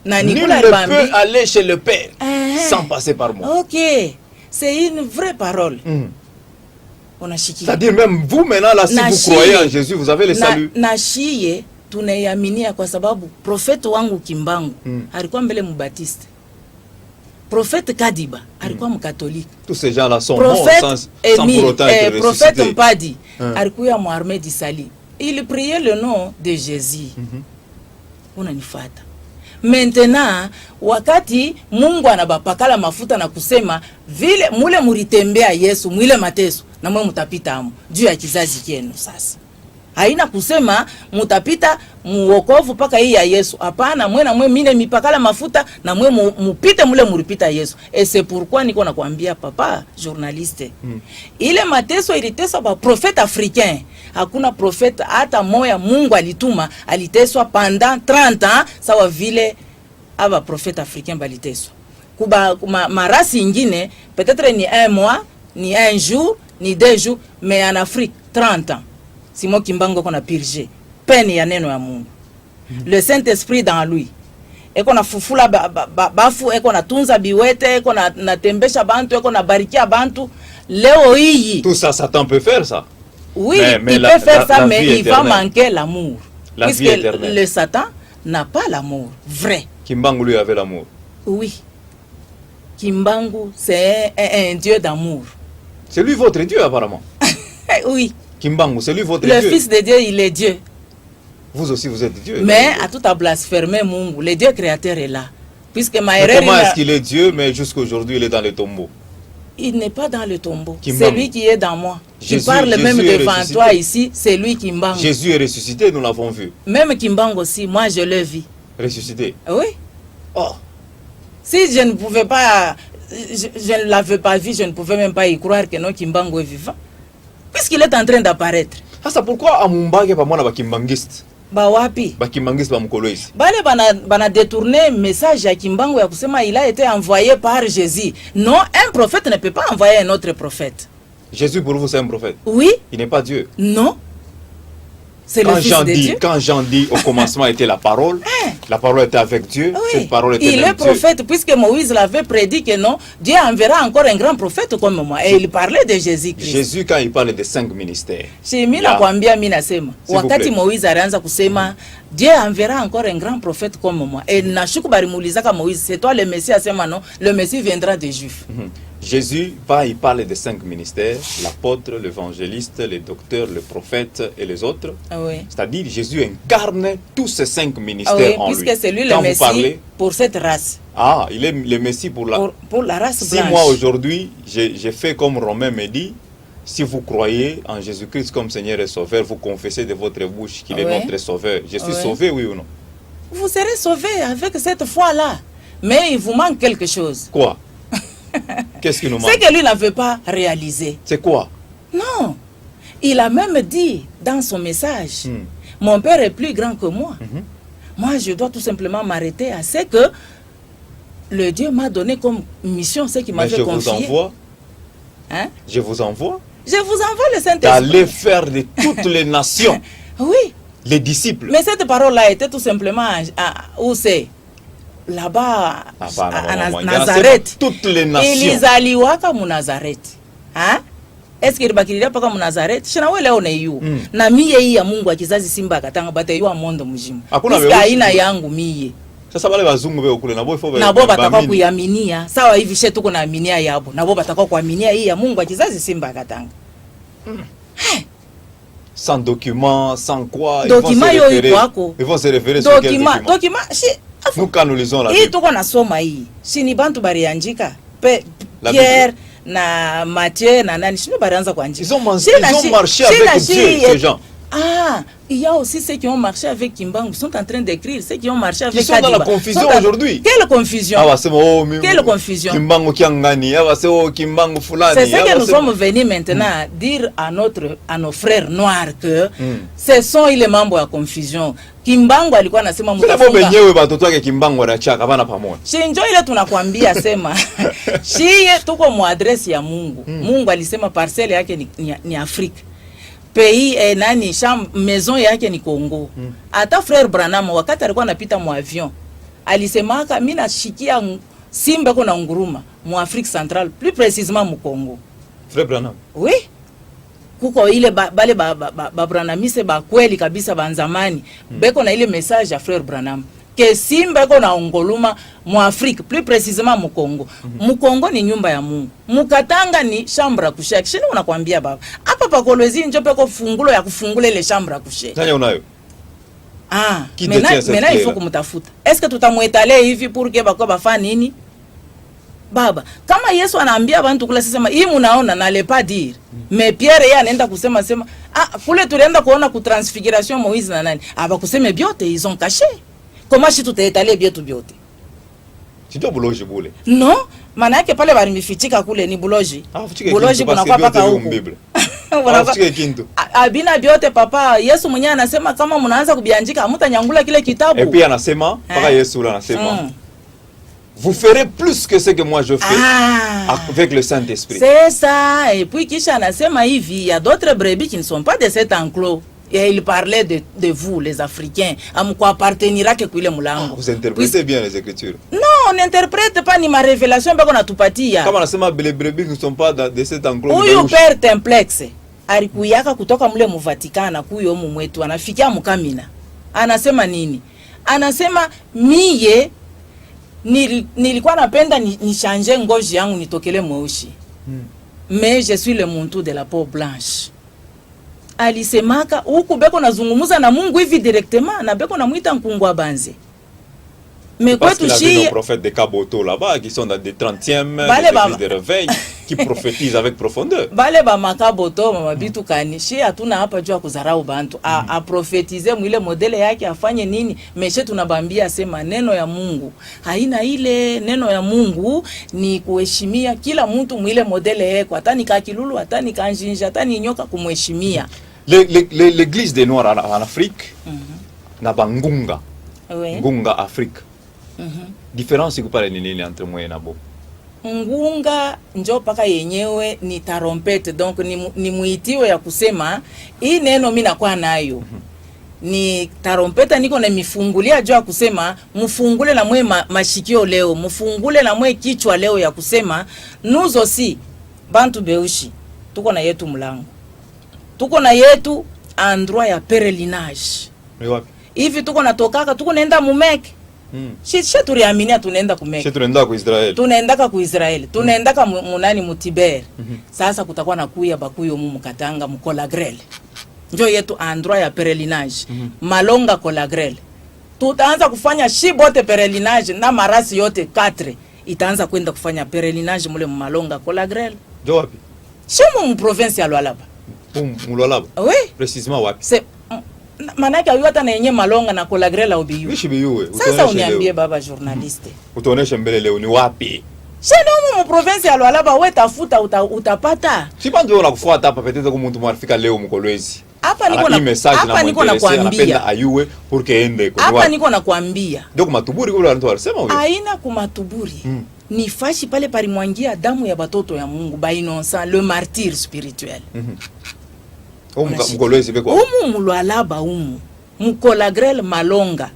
Speaker 1: Nul ne peut aller chez le Père sans passer par moi.
Speaker 7: Ok, c'est une vraie parole.
Speaker 1: C'est-à-dire même vous maintenant là, si vous croyez en Jésus, vous avez le salut.
Speaker 7: Nashiye tunaiaminia kwa sababu profeti wangu Kimbangu alikuwa mbele mbatiste. Prophète Kadiba alikuwa mkatolika.
Speaker 1: Tous ces gens-là sont morts sans pour autant être ressuscités.
Speaker 7: Prophète Mpadi alikuwa muarmée du salut. Il priait le nom de Jésus. Unanifata. Maintenant wakati Mungu anabapakala mafuta na kusema vile mule mulitembea Yesu mwile mateso na mwe mutapita amu juu ya kizazi kienu sasa. Haina kusema mutapita muokovu paka hii ya Yesu. Hapana, mwe na mwe mine mipakala mafuta na mwe mupite mule mulipita Yesu. Et c'est pourquoi niko nakwambia papa journaliste. Ile mateso iliteswa ba prophète africain. Hakuna prophète hata moya Mungu alituma aliteswa pendant 30 ans sawa vile aba prophète africain baliteswa. Kuba marasi ingine peut-être ni 1 mois, ni 1 jour, ni 2 jours, mais en Afrique 30 ans. Simon Kimbangu kona purger peine ya neno ya Mungu. Le Saint-Esprit dans lui. Eko na fufula bafu, eko na tunza biwete, eko na tembesha bantu, eko na barikia bantu. Leo hii.
Speaker 1: Tout ça, Satan peut faire ça.
Speaker 7: Oui, mais il peut faire ça, mais il va manquer l'amour. Puisque le Satan n'a pas l'amour vrai.
Speaker 1: Kimbangu lui avait l'amour.
Speaker 7: Oui. Kimbangu, c'est un Dieu d'amour.
Speaker 1: C'est lui votre Dieu apparemment.
Speaker 7: Oui.
Speaker 1: Kimbangu, c'est lui votre Dieu.
Speaker 7: Le Fils de Dieu, il est Dieu.
Speaker 1: Vous aussi, vous êtes Dieu.
Speaker 7: Mais à tout à blasphémer Mungu, le Dieu créateur est là. Puisque
Speaker 1: comment est-ce qu'il est Dieu, mais jusqu'à aujourd'hui, il est dans le tombeau?
Speaker 7: Il n'est pas dans le tombeau. C'est lui qui est dans moi.
Speaker 1: Jésus,
Speaker 7: je parle
Speaker 1: Jésus
Speaker 7: même devant toi ici, c'est lui Kimbangu.
Speaker 1: Jésus est ressuscité, nous l'avons vu.
Speaker 7: Même Kimbangu aussi, moi je le vis.
Speaker 1: Ressuscité?
Speaker 7: Oui.
Speaker 1: Oh.
Speaker 7: Si je ne pouvais pas, je ne l'avais pas vu, je ne pouvais même pas y croire que non Kimbangu est vivant. Puisqu'il est en train d'apparaître.
Speaker 1: Ah, ça pourquoi à Mumbage, pas moi, là, Kimbangiste?
Speaker 7: Ba wapi?
Speaker 1: Ba Kimbangiste, ba Mukoloïs.
Speaker 7: Bale bana détourné message à Kimbangu ya kusema il a été envoyé par Jésus. Non, un prophète ne peut pas envoyer un autre prophète.
Speaker 1: Jésus pour vous c'est un prophète?
Speaker 7: Oui.
Speaker 1: Il n'est pas Dieu?
Speaker 7: Non. C'est le Fils de Dieu.
Speaker 1: Quand Jean dit au commencement était la parole, la parole était avec Dieu,
Speaker 7: oui.
Speaker 1: Cette parole était
Speaker 7: il est prophète Dieu. Puisque Moïse l'avait prédit que non, Dieu enverra encore un grand prophète comme moi. Et il parlait de Jésus-Christ.
Speaker 1: Jésus quand il parle de 5 ministères.
Speaker 7: Si mina kwambia mina sema, wakati Moïse alianza kusema Dieu enverra encore un grand prophète comme moi. Et nashuku barimuulizaka Moïse, c'est toi le Messie asema non, le Messie viendra des Juifs.
Speaker 1: Jésus, il parle de 5 ministères, l'apôtre, l'évangéliste, le docteur, le prophète et les autres.
Speaker 7: Oui.
Speaker 1: C'est-à-dire Jésus incarne tous ces 5 ministères en lui.
Speaker 7: Puisque c'est lui le Messie pour cette race.
Speaker 1: Ah, il est le Messie pour la
Speaker 7: race blanche.
Speaker 1: Si moi aujourd'hui, j'ai fait comme Romain me dit, si vous croyez en Jésus-Christ comme Seigneur et Sauveur, vous confessez de votre bouche qu'il est notre Sauveur. Je suis sauvé, oui ou non?
Speaker 7: Vous serez sauvé avec cette foi-là. Mais il vous manque quelque chose.
Speaker 1: Quoi? Qu'est-ce qui nous manque?
Speaker 7: C'est que lui n'avait pas réalisé.
Speaker 1: C'est quoi?
Speaker 7: Non. Il a même dit dans son message, mon Père est plus grand que moi. Moi, je dois tout simplement m'arrêter à ce que le Dieu m'a donné comme mission, ce qu'il m'avait confié.
Speaker 1: Je vous envoie.
Speaker 7: Hein?
Speaker 1: Je vous envoie.
Speaker 7: Je vous envoie le Saint-Esprit.
Speaker 1: D'aller faire de toutes les nations.
Speaker 7: Oui.
Speaker 1: Les disciples.
Speaker 7: Mais cette parole-là était tout simplement où c'est? Là-bas, à Nazareth.
Speaker 1: Toutes les nations.
Speaker 7: Ilizaliwaka mu Nazareth. Hein? Est-ce qu'il bakiriria paka mu Nazareth? Shina wewe leo na yu. Na mie hii ya Mungu wa kizazi simba akatanga bata yu amondo mjimu. Iska haina yangu mie.
Speaker 1: Sasa wale wazungu wao kule nabo ifo
Speaker 7: nabo batakwa kuiaminia. Sawa hivi shetu tuko naaminia yabo. Nabo batakwa kuaminia hii ya Mungu wa kizazi simba akatanga.
Speaker 1: Sans document, sans quoi,
Speaker 7: document
Speaker 1: ils vont se référer sur quel document?
Speaker 7: Document,
Speaker 1: Nous quand nous lisons la
Speaker 7: Bible. Hii tuko nasoma hii. Si ni bantu barianjika. Pierre na Matthieu na nani sino barianza kuandika.
Speaker 1: Ils ont marché avec Dieu, ces gens.
Speaker 7: Ah, il y a aussi ceux qui ont marché avec Kimbangu, sont en train d'écrire, ceux qui ont marché avec
Speaker 1: Kadiba. Ils sont dans la confusion aujourd'hui.
Speaker 7: Quelle confusion? Quelle confusion?
Speaker 1: Kimbangu Kiangani, Kimbangu Fulani.
Speaker 7: C'est ce que nous sommes venus maintenant dire à nos frères noirs que ce sont les membres de la confusion. Kimbangu alikuwa anasema
Speaker 1: mtafunga. Sasa wenyewe watoto wake Kimbangu wanachaka bana pamoja.
Speaker 7: Shinjo ile tunakwambia sema. Shie tuko mu address ya Mungu. Mungu alisema parcelle yake ni Afrika. Pays nani maison yake ni Congo. Ata frère Branham wakati alikuwa anapita mu avion alisemaka mimi nashikia simba kuna nguruma mu Afrique centrale, plus précisément mu Congo.
Speaker 1: Frère Branham.
Speaker 7: Oui. Kuko ile bale ba Branamise ba kweli kabisa ba zamani. Beko na ile message ya frère Branham que simba kuna ngoluma mu Afrique, plus précisément mu Congo. Mu Congo ni nyumba ya Mungu. Mukatanga ni chambre à coucher. Kishini unakwambia baba. Hapa pa Kolwezi njo peko fungulo ya kufungula ile chambre à coucher.
Speaker 1: Nani unayo?
Speaker 7: Ah, maintenant il faut kumtafuta. Est-ce que tutamwetale hivi pour que bako bafa nini? Baba, kama Yesu anaambia abantu kula sema hii munaona na le pas dire. Mais Pierre yeye anaenda kusema kule tulienda kuona ku transfiguration Moïse na nani? Aba kuseme biote ils ont caché. Comment si tutaetale biote biote?
Speaker 1: Sio buloji bule.
Speaker 7: Non, maana yake pale barimifichika kule ni buloji. Buloji kuna kwa paka huko. Abina biote papa, Yesu mwenyewe anasema kama mnaanza kubianjika hamtanyangula kile kitabu.
Speaker 1: Et puis anasema paka Yesu la anasema vous ferez plus que ce que moi je fais avec le Saint-Esprit.
Speaker 7: C'est ça. Et puis kisha anasema hivi, il y a d'autres brebis qui ne sont pas de cet enclos. Et il parlait de vous, les Africains. Amko appartenira que kuile mulango.
Speaker 1: Vous interprétez bien les Écritures.
Speaker 7: Non, on n'interprète pas ni ma révélation bako natupatia.
Speaker 1: Kama anasema les brebis ne sont pas de cet enclos.
Speaker 7: Huyu père Templex alikuyaka kutoka mule mu Vatikana kuyo mu mwetu anafikia Mukamina. Anasema nini? Anasema miye nilikuwa napenda nishange ngozi yangu nitokele mweusi. Mais je suis le muntu de la peau blanche. Alisemaka huku beko nazungumuza na Mungu hivi directement na beko namuita Nkungwa Banze. Mais quoi tu chies
Speaker 1: les prophètes de Kaboto là-bas qui sont dans des 30e des de réveil qui prophétisent avec profondeur.
Speaker 7: Bale ba makaboto mama bitu kanishi hatuna hapa jua kuzarau bantu a prophétiser mwile modele yake afanye nini meshe tunabambia sema neno ya Mungu haina ile neno ya Mungu ni kuheshimia kila mtu mwile modele yake hata nikakilulu hata nikanjinja hata ninyoka kumheshimia.
Speaker 1: L'église des Noirs en Afrique na bangunga. Oui. Ngunga Afrique. Différence iko pale ni nini entre moi na bo?
Speaker 7: Ngunga njo paka yenyewe ni tarompete, donc ni muitio ya kusema hii neno mimi nakuwa nayo. Ni tarompeta niko na mifungulia jo ya kusema mfungule na mwe mashikio leo, mfungule na mwe kichwa leo ya kusema nous aussi bantu beushi tuko na yetu mlango. Tuko na yetu endroit ya pèlerinage.
Speaker 1: Ni wapi?
Speaker 7: Hivi tuko natokaka tuko naenda Mumeke. Sisi turiaminia tunaenda kumeka.
Speaker 1: Sisi tunaenda ku Israel.
Speaker 7: Tunaenda ku Israel. Tunaenda munani Mutiber. Sasa kutakuwa na kuya bakuyo mu Katanga mu Kolagrel. Njo yetu endroit ya pèlerinage. Malonga Kolagrel. Tutaanza kufanya shibote pèlerinage na marasi yote 4 itaanza kwenda kufanya pèlerinage mule mu Malonga Kolagrel.
Speaker 1: Njo wapi?
Speaker 7: Sio mu province ya Lualaba.
Speaker 1: Mu Lualaba.
Speaker 7: Oui.
Speaker 1: Précisément wapi?
Speaker 7: C'est manake ayu hata na yenye Malonga na Kolagrela ubiyu.
Speaker 1: Wishi biyuwe.
Speaker 7: Sasa uniambie baba journaliste.
Speaker 1: Utoneshe mbele leo ni wapi?
Speaker 7: Shana mu province ya Lualaba wewe tafuta utapata.
Speaker 1: Si bandu wana kufuata hapa peut-être comme mtu mwafika leo mkolwezi.
Speaker 7: Hapa niko na kuambia
Speaker 1: ayuwe pour que ende
Speaker 7: kwa. Hapa niko na kuambia.
Speaker 1: Donc matuburi kwa watu walisema wewe.
Speaker 7: Haina kumatuburi. Ni fashi pale palimwangia damu ya batoto ya Mungu ba innocent, le martyr spirituel.
Speaker 1: Mkolwezi beko.
Speaker 7: Lualaba Mkolagrel Malonga.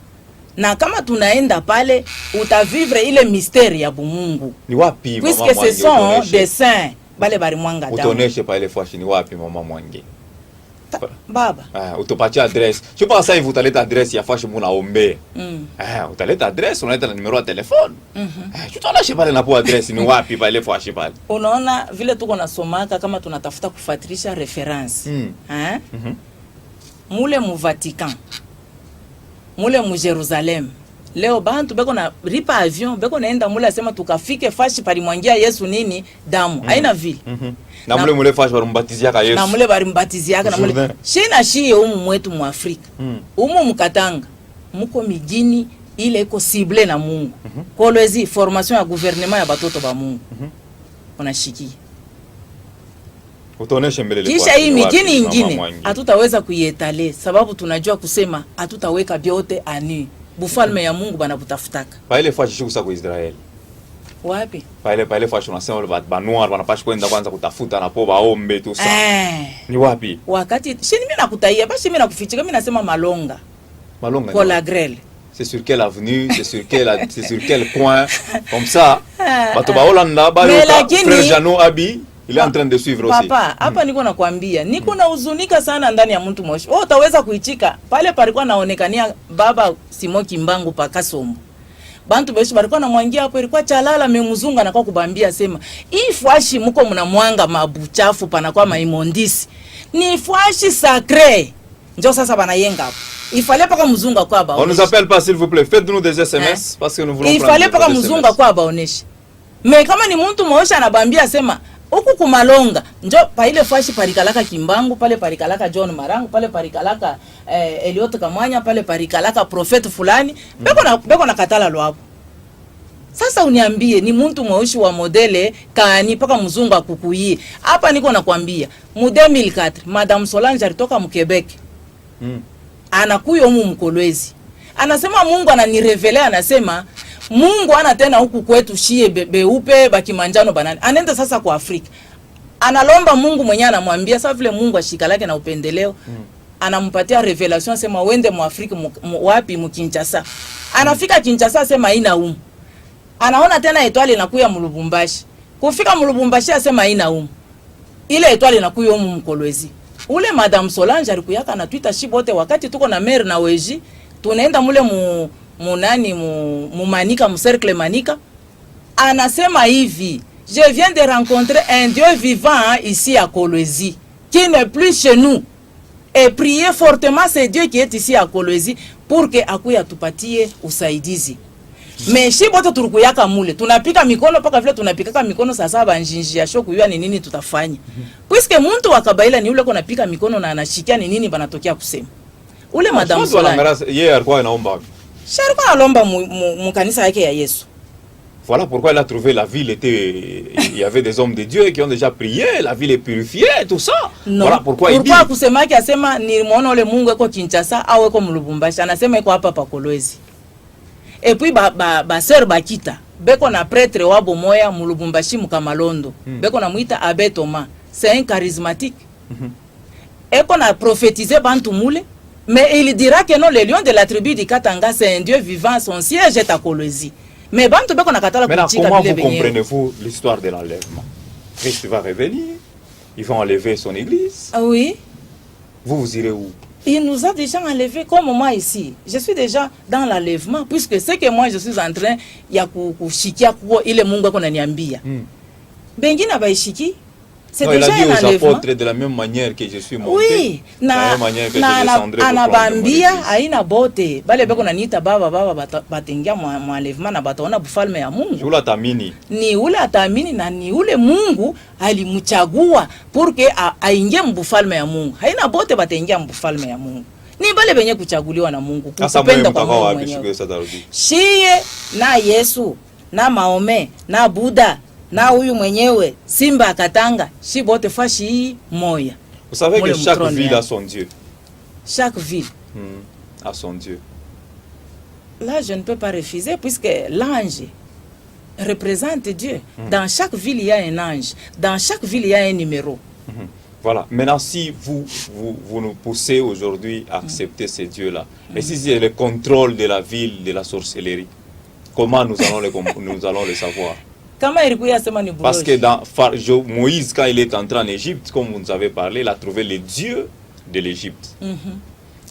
Speaker 7: Na kama tunaenda pale utavivre ile mystère ya Mungu.
Speaker 1: Ni wapi
Speaker 7: mama Mwange? Puisque ce sont des saints bale bari mwanga damu.
Speaker 1: Utoneshe pale fashi ni wapi mama Mwange?
Speaker 7: Baba.
Speaker 1: Utopatia adresse. Je pense ça il vous taleta adresse ya fashi muna ombe. Utaleta adresse, unaleta na numero ya telefone. Tutoneshe pale na po adresse ni wapi pale fashi pale.
Speaker 7: Unaona vile tuko nasomaka kama tunatafuta kufuatilisha reference. Mule mu Vatican. Mule mu Jerusalem. Leo bantu beko na ripa avion, beko naenda mule asema tukafike fashi palimwangia Yesu nini damu. Haina vile.
Speaker 1: Na mule fashi barumbatiziaka Yesu.
Speaker 7: Na mule barumbatiziaka na mule. Shina shie umu mwetu mu Afrika. Umu mkatanga. Muko mijini ile iko cible na Mungu. Kolwezi formation ya gouvernement ya batoto ba Mungu. Unashikia.
Speaker 1: Utoneshe mbele
Speaker 7: kisha hii mijini ingine hatutaweza kuietale sababu tunajua kusema hatutaweka vyote ani bufalme ya Mungu bana butafutaka.
Speaker 1: Paile fashi shukusa kwa Israeli.
Speaker 7: Wapi?
Speaker 1: Paile fashi unasema ba noir banapashi kwenda kwanza kutafuta na po baombe tu sa. Ni wapi?
Speaker 7: Wakati shini mimi nakutaia basi mimi nakufichika mimi nasema Malonga.
Speaker 1: Malonga.
Speaker 7: Kwa la grêle.
Speaker 1: C'est sur quelle avenue, c'est sur quel coin comme ça. Bato ba Holanda ba frère Jano Abi il est en train de suivre aussi.
Speaker 7: Papa, hapa niko nakwambia, niko na huzunika sana ndani ya mtu moshi. Wewe utaweza kuichika. Pale palikuwa naonekania baba Simoki Mbangu pa Kasombo. Bantu beshi balikuwa na mwangia hapo ilikuwa chalala memuzunga na kwa kubambia sema, "Hii fwashi mko mnamwanga mabuchafu pana kwa maimondisi. Ni fwashi sacré." Ndio sasa banayenga hapo. Il fallait pas que muzunga kwa ba.
Speaker 1: On nous appelle pas s'il vous plaît. Faites-nous des SMS parce que nous voulons.
Speaker 7: Il fallait pas que muzunga kwa baoneshe. Mais kama ni mtu moosha anabambia sema huku kumalonga njo pa ile fashi parikalaka Kimbangu pale parikalaka John Marangu pale parikalaka Eliot Kamwanya pale parikalaka profeti fulani beko na katala lwabo. Sasa uniambie ni mtu mweushi wa modele kani paka mzungu akukuyi. Hapa niko nakwambia mu 2004 Madame Solange alitoka mu Quebec. Anakuyo mu Mkolwezi. Anasema Mungu ananirevelea anasema Mungu ana tena huku kwetu shie beupe bakimanjano banani. Anaenda sasa kwa Afrika. Analomba Mungu mwenyewe anamwambia sasa vile Mungu ashikalake na upendeleo. Anampatia revelation sema wende mu Afrika wapi mu Kinshasa. Anafika Kinshasa sema ina anaona tena etwali inakuya mu Lubumbashi. Kufika mu Lubumbashi asema ina ile etwali inakuya mu Mkolwezi. Ule Madame Solange alikuyaka na Twitter shibote wakati tuko na mer na weji tunaenda mule mu Manika mu cercle Manika anasema hivi, je viens de rencontrer un Dieu vivant ici à Kolwezi qui n'est plus chez nous et prier fortement ce Dieu qui est ici à Kolwezi pour que akuya tupatie usaidizi. Mais si bote turukuyaka mule tunapika mikono paka vile tunapikaka mikono sasa banjinji ya shoku yua ni nini tutafanya. Puisque muntu wakabaila ni ule kona pika mikono na anashikia ni nini banatokea kusema. Ule Madame Solange
Speaker 1: yeye alikuwa anaomba.
Speaker 7: Sharika analomba mu kanisa yake ya Yesu.
Speaker 1: Voilà pourquoi elle a trouvé la ville était il y avait des hommes de Dieu qui ont déjà prié, la ville est purifiée, tout ça.
Speaker 7: Non.
Speaker 1: Voilà pourquoi il dit.
Speaker 7: Pourquoi kusema yake asema ni muone ule Mungu eko Kinshasa au eko Mulubumbashi anasema eko hapa pa Kolwezi. Et puis ba sœur Bakita beko na prêtre wabo moya Mulubumbashi mukamalondo. Beko na muita Abbé Thomas. C'est un charismatique. Eko na prophétiser bantu mule. Mais il dira que non, le lion de la tribu du Katanga, c'est un Dieu vivant, son siège est à Kolwezi. Mais bantu beko na katala kuchika
Speaker 1: comment vous comprenez-vous l'histoire de l'enlèvement? Christ va revenir, ils vont enlever son église.
Speaker 7: Ah oui.
Speaker 1: Vous irez où?
Speaker 7: Il nous a déjà enlevé comme moi ici. Je suis déjà dans l'enlèvement, puisque c'est que moi je suis en train ya kushikia kwa ile Mungu ako naniambia. Bengine baishiki. C'est déjà
Speaker 1: il a dit aux apôtres
Speaker 7: enlèvement.
Speaker 1: de la même manière que je suis monté.
Speaker 7: Oui,
Speaker 1: de la même manière que je descendrai pour
Speaker 7: anabambia haina bote. Bale beko naniita baba batengia enlèvement na bataona bufalme ya Mungu.
Speaker 1: Ule atamini.
Speaker 7: Ni ule atamini na ni ule Mungu alimchagua porque aingie mbufalme ya Mungu. Haina bote bataingia mbufalme ya Mungu. Ni bale benye kuchaguliwa na Mungu.
Speaker 1: Kupenda kwa Mungu mwenyewe.
Speaker 7: Shie na Yesu na Maome na Buddha na huyu mwenyewe Simba akatanga shi bote fashi moya.
Speaker 1: Vous savez que chaque ville a son Dieu.
Speaker 7: Chaque ville
Speaker 1: a son Dieu.
Speaker 7: Là, je ne peux pas refuser puisque l'ange représente Dieu. Dans chaque ville, il y a un ange. Dans chaque ville, il y a un numéro.
Speaker 1: Voilà. Maintenant, si vous nous poussez aujourd'hui à accepter ces dieux-là, et si c'est le contrôle de la ville, de la sorcellerie, comment nous allons le savoir? Parce que dans Moïse, quand il est entré en Égypte, comme vous nous avez parlé, il a trouvé les dieux de l'Égypte.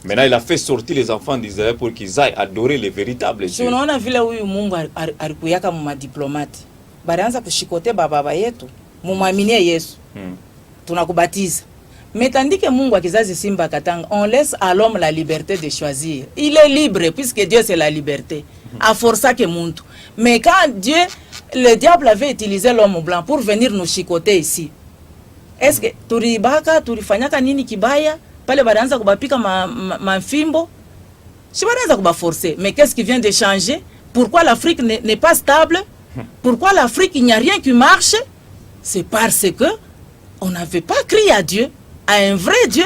Speaker 1: Maintenant, il a fait sortir les enfants d'Israël pour qu'ils aillent adorer les véritables dieux.
Speaker 7: Tunaona vile huyu Mungu alikuyaka mu diplomate. Barianza kushikote baba yetu, mumwaminie Yesu. Tunakubatiza. Mais tandis que Mungu akizazi Simba Katanga, on laisse à l'homme la liberté de choisir. Il est libre puisque Dieu c'est la liberté. À force que muntu. Mais quand Dieu, le diable avait utilisé l'homme blanc pour venir nous chicoter ici. Est-ce que turibaka turifanyaka nini kibaya pale banaanza kubapika mafimbo? Si banaanza kubaforcer. Mais qu'est-ce qui vient de changer? Pourquoi l'Afrique n'est pas stable? Pourquoi l'Afrique il n'y a rien qui marche? C'est parce que on n'avait pas crié à Dieu, à un vrai Dieu.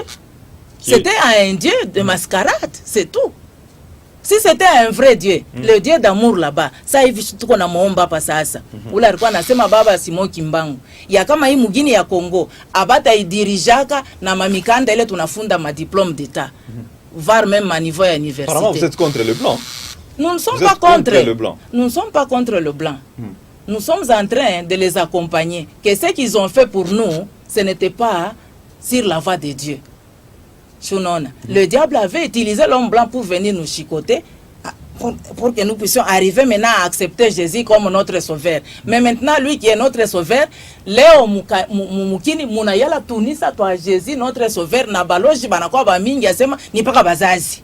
Speaker 7: C'était à un Dieu de mascarade, c'est tout. Si c'était un vrai Dieu, le Dieu d'amour là-bas, ça hivi tuko na muomba hapa sasa. Ule alikuwa anasema baba Simon Kimbangu. Ya kama hii mugini ya Kongo, abata idirijaka na mamikanda ile tunafunda ma diplôme d'état. Voire même à niveau université.
Speaker 1: Apparemment vous êtes contre le blanc.
Speaker 7: Nous ne sommes pas contre le blanc. Nous ne sommes pas contre le blanc. Nous sommes en train de les accompagner. Que ce qu'ils ont fait pour nous, ce n'était pas sur la voie de Dieu. Le diable avait utilisé l'homme blanc pour venir nous chicoter, pour que nous puissions arriver maintenant à accepter Jésus comme notre sauveur. Mais maintenant, lui qui est notre sauveur, Léo Mukini, Munayala Tunisa, toi Jésus, notre sauveur, Nabaloji, Banakwa Bamingi, Asema, Nipaka Bazazi.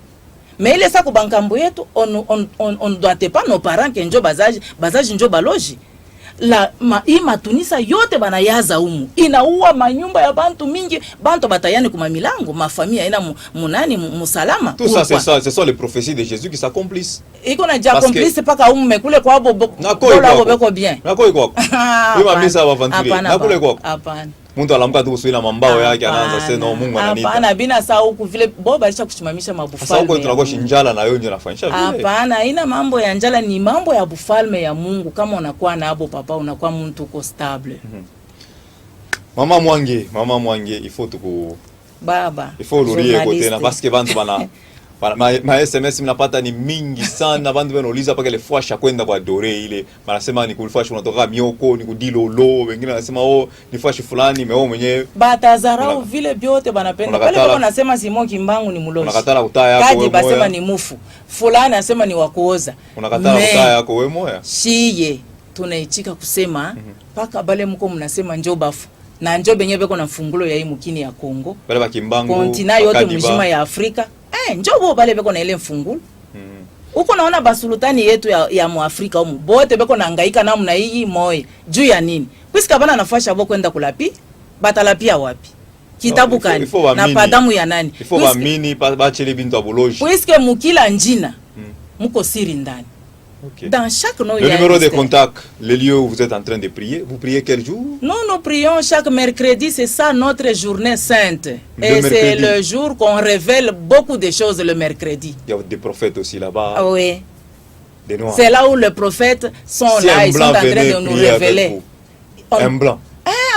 Speaker 7: Mais il est ça on ne doit pas nos parents qui ont bazaji njo baloji. Matunisa yote banayaza umu inaua manyumba ya bantu mingi, bantu batayani kuma milango, mafamia ina munani musalama.
Speaker 1: Tout ça c'est ça, ce sont les prophéties de Jésus qui s'accomplissent.
Speaker 7: Iko na accomplisse paka umu mekule kwa bobo beko bien.
Speaker 1: Nakoi kwako. Wewe misa avanturier. Nakule kwako.
Speaker 7: Hapana.
Speaker 1: Muntu alamka tu kuswila mambao yake anaanza sema Mungu ananiita.
Speaker 7: Hapana, bina saa huku vile boba alisha kusimamisha mabufalme.
Speaker 1: Sasa huko tunakoshi njala na wewe ndio unafanyisha vile.
Speaker 7: Hapana, haina mambo ya njala, ni mambo ya bufalme ya Mungu. Kama unakuwa na abo papa, unakuwa mtu uko stable.
Speaker 1: Mama Mwangi, il faut tuku
Speaker 7: baba.
Speaker 1: Il faut lurie kote na parce que bantu bana ma SMS mnapata ni mingi sana, bantu wanauliza paka ile fwasha kwenda kwa dore ile. Wanasema ni kulifwasha unatoka mioko, ni kudilolo, wengine wanasema ni fwashi fulani meo mwenyewe.
Speaker 7: Batazarau vile vyote banapenda. Pale kwa nasema Simon Kimbangu ni muloshi.
Speaker 1: Unakatala utaa yako wewe.
Speaker 7: Kaji basema ni mufu. Fulani anasema ni wakuoza.
Speaker 1: Unakatala utaa yako wewe moya.
Speaker 7: Shiye tunaichika kusema paka bale mko mnasema njoo bafu. Na njoo benye beko na fungulo ya hii mukini ya Kongo.
Speaker 1: Bale ba Kimbangu.
Speaker 7: Kontina yote mzima ya Afrika. Njoo bo bale beko na ile fungulo. Uko naona basultani yetu ya Muafrika umu bote beko nahangaika namna hii moyo. Juu ya nini? Kwisika bana nafasha bo kwenda kulapi, batalapia wapi? Kitabu kani? Na padamu ya nani?
Speaker 1: Ifo baamini bachele bintu aboloji.
Speaker 7: Kwisike mukila njina. Muko siri ndani.
Speaker 1: Okay.
Speaker 7: Dans chaque nom,
Speaker 1: le numéro de contact, le lieu où vous êtes en train de prier, vous priez quel jour?
Speaker 7: Nous prions chaque mercredi, c'est ça notre journée sainte. Et c'est le jour qu'on révèle beaucoup de choses le mercredi.
Speaker 1: Il y a des prophètes aussi là-bas.
Speaker 7: Ah oui.
Speaker 1: Des noirs.
Speaker 7: C'est là où les prophètes sont
Speaker 1: si
Speaker 7: là, ils sont en train de nous révéler.
Speaker 1: Un blanc.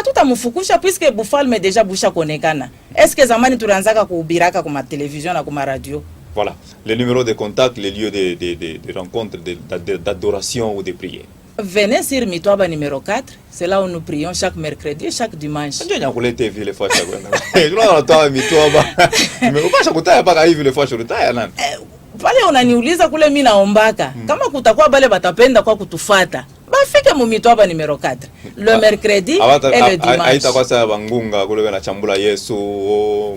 Speaker 7: Atuta mufukusha puisque bufalme déjà busha konekana. Est-ce que zamani tulianzaka kuhubiraka kwa télévision na kwa radio?
Speaker 1: Voilà, les numéros de contact, les lieux de rencontres, d'adoration ou de prière.
Speaker 7: Venez sur Mitwaba numéro 4, c'est là où nous prions chaque mercredi et chaque dimanche.
Speaker 1: Je n'ai pas été vu les fois chaque fois. Je n'ai pas Mitwaba. Mais pas chaque fois, pas vu les fois chaque fois.
Speaker 7: Pale unaniuliza kule mimi naombaka. Kama kutakuwa bale batapenda kwa kutufata. Bafike mu Mitwaba numéro 4. Le mercredi et le dimanche.
Speaker 1: Aita kwa sababu bangunga kule na chambula Yesu.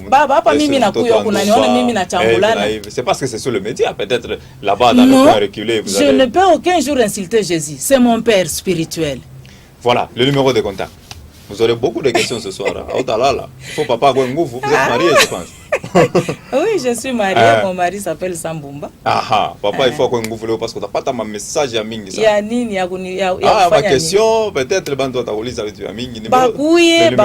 Speaker 7: Baba hapa mimi nakuya kunaniona mimi na chambulana.
Speaker 1: C'est parce que c'est sur le média peut-être là-bas dans le coin reculé vous
Speaker 7: avez. Je ne peux aucun jour insulter Jésus. C'est mon père spirituel.
Speaker 1: Voilà, le numéro de contact. Vous aurez beaucoup de questions ce soir. Il faut papa Gwengu, vous êtes marié je pense.
Speaker 7: Oui, je suis mariée, mon mari s'appelle Sambumba.
Speaker 1: Papa il faut que vous parce que tu pas un message ya mingi ça.
Speaker 7: Ya nini ya
Speaker 1: ma question peut-être bando atauliza vitu ya mingi
Speaker 7: ni bakuye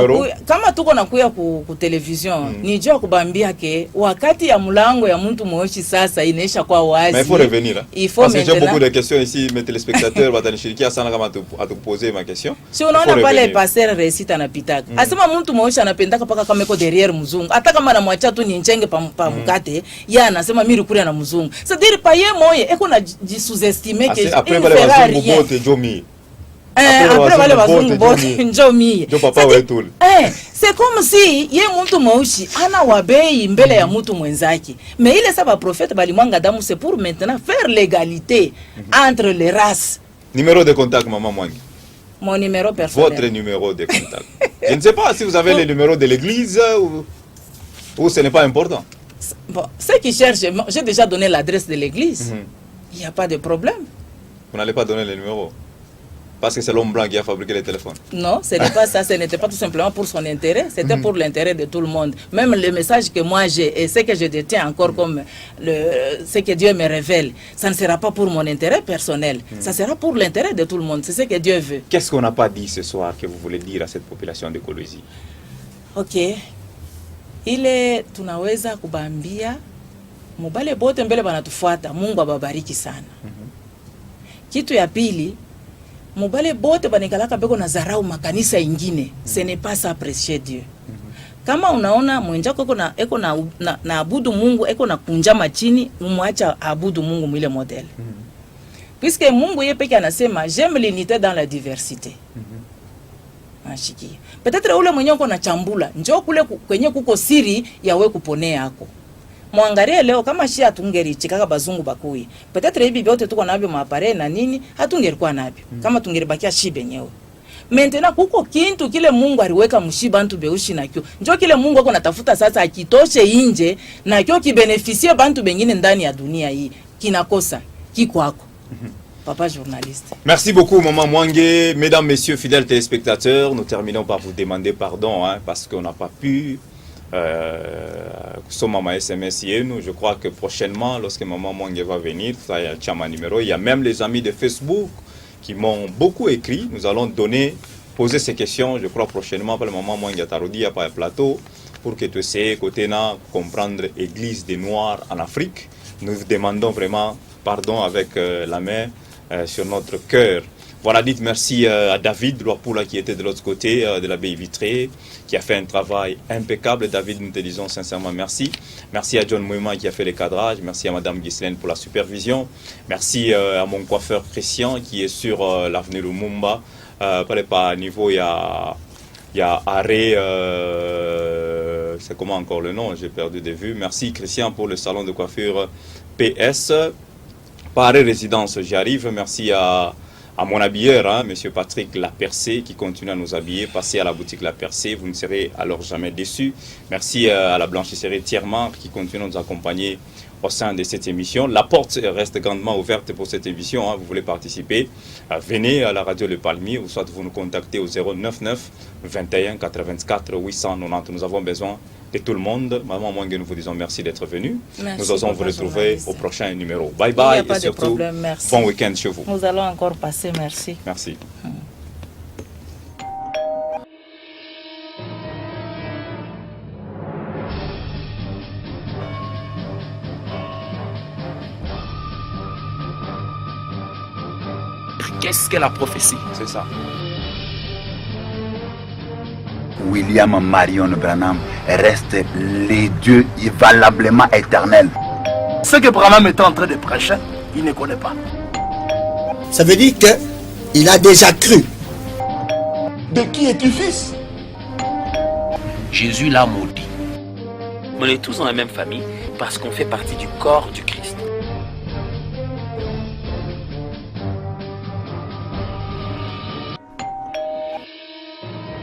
Speaker 7: kama tuko nakuya ku television ni jua kubambia ke wakati ya mlango ya mtu mwoshi sasa inaisha kwa wazi.
Speaker 1: Mais il faut revenir.
Speaker 7: Parce
Speaker 1: que j'ai beaucoup de questions ici, mes téléspectateurs watanishirikia sana kama tu poser ma question.
Speaker 7: Si unaona pale passer récite anapitaka. Asema mtu mwoshi anapendaka paka kama iko derrière mzungu. Hata kama anamwacha tu ni nchenge pa mkate, ya anasema mimi rikuri na mzungu. C'est-à-dire paye moye eko na sous-estimer que
Speaker 1: après wale wazungu bote jomi.
Speaker 7: Après wale wazungu bote njomi. C'est comme si ye mtu mweusi ana wabei mbele ya mtu mwenzake. Mais ile saba prophète balimwanga damu c'est pour maintenant faire l'égalité entre les races.
Speaker 1: Numéro de contact maman Mwangi.
Speaker 7: Mon numéro personnel.
Speaker 1: Votre numéro de contact. Je ne sais pas si vous avez le numéro de l'église ou Ou ce n'est pas important?
Speaker 7: Bon, ceux qui cherchent, j'ai déjà donné l'adresse de l'église. Il n'y a pas de problème.
Speaker 1: Vous n'allez pas donner le numéro? Parce que c'est l'homme blanc qui a fabriqué les téléphones.
Speaker 7: Non, ce n'est pas ça. Ce n'était pas tout simplement pour son intérêt. C'était pour l'intérêt de tout le monde. Même le message que moi j'ai et ce que je détiens encore comme ce que Dieu me révèle, ça ne sera pas pour mon intérêt personnel. Ça sera pour l'intérêt de tout le monde. C'est ce que Dieu veut.
Speaker 1: Qu'est-ce qu'on n'a pas dit ce soir que vous voulez dire à cette population de Kolwezi?
Speaker 7: Ok. Ile tunaweza kubambia mubale bote mbele banatufuata. Mungu ababariki sana. Kitu ya pili, mubale bote banikalaka beko na zarau makanisa ingine. Ce n'est pas ça apprécier Dieu. Kama unaona mwenjako eko na abudu Mungu, eko na kunjama chini, umwacha abudu Mungu mwile model. Puisque Mungu yeye peke anasema j'aime l'unité dans la diversité. Mashiki. Peut-être ule mwenye uko na chambula, njoo kule kwenye kuko siri ya wewe kuponea yako. Mwangalie leo kama shi atungerichi kaka bazungu bakui. Peut-être hivi vyote tuko navyo maapare na nini, hatungerikuwa navyo. Kama tungeribakia shi benyewe. Maintenant kuko kintu kile Mungu aliweka mshiba bantu beushi na kyo. Njoo kile Mungu ako natafuta sasa akitoshe inje na kyo kibenefisie bantu bengine ndani ya dunia hii. Kinakosa kiko kwako. Papa journaliste.
Speaker 1: Merci beaucoup, Maman Mwange. Mesdames, Messieurs, fidèles téléspectateurs, nous terminons par vous demander pardon parce qu'on n'a pas pu Maman SMS nous. Je crois que prochainement, lorsque Maman Mwange va venir, ça y a un numéro. Il y a même les amis de Facebook qui m'ont beaucoup écrit. Nous allons poser ces questions, je crois, prochainement par le Maman Mwange Tarodi, par un plateau, pour que tu essayes, côté na, comprendre l'Église des Noirs en Afrique. Nous vous demandons vraiment pardon avec la main sur notre cœur. Voilà, dites merci à David Loapoula qui était de l'autre côté de la baie vitrée, qui a fait un travail impeccable. David, nous te disons sincèrement merci. Merci à John Mouima qui a fait le cadrage. Merci à Madame Ghislaine pour la supervision. Merci à mon coiffeur Christian qui est sur l'avenue Lumumba. Par niveau, il y a Arrêt, c'est comment encore le nom? J'ai perdu de vue. Merci Christian pour le salon de coiffure PS. Par résidence, j'y arrive. Merci à mon habilleur, Monsieur Patrick Lapercé, qui continue à nous habiller. Passez à la boutique Lapercé, vous ne serez alors jamais déçus. Merci à la blanchisserie Thiermar qui continue à nous accompagner au sein de cette émission. La porte reste grandement ouverte pour cette émission. Vous voulez participer, venez à la radio Le Palmier ou soit vous nous contactez au 099 21 84 890. Nous avons besoin de tout le monde. Maman Mwange, nous vous disons merci d'être venu. Merci, nous allons vous retrouver au prochain numéro. Bye bye et surtout, bon week-end chez vous.
Speaker 7: Nous allons encore passer, merci.
Speaker 1: Merci.
Speaker 3: Qu'est-ce que la prophétie?
Speaker 1: C'est ça.
Speaker 4: William Marion Branham reste les dieux valablement éternels.
Speaker 3: Ce que Branham est en train de prêcher, il ne connaît pas.
Speaker 5: Ça veut dire qu'il a déjà cru.
Speaker 3: De qui es-tu fils?
Speaker 2: Jésus l'a maudit.
Speaker 6: On est tous dans la même famille parce qu'on fait partie du corps du Christ.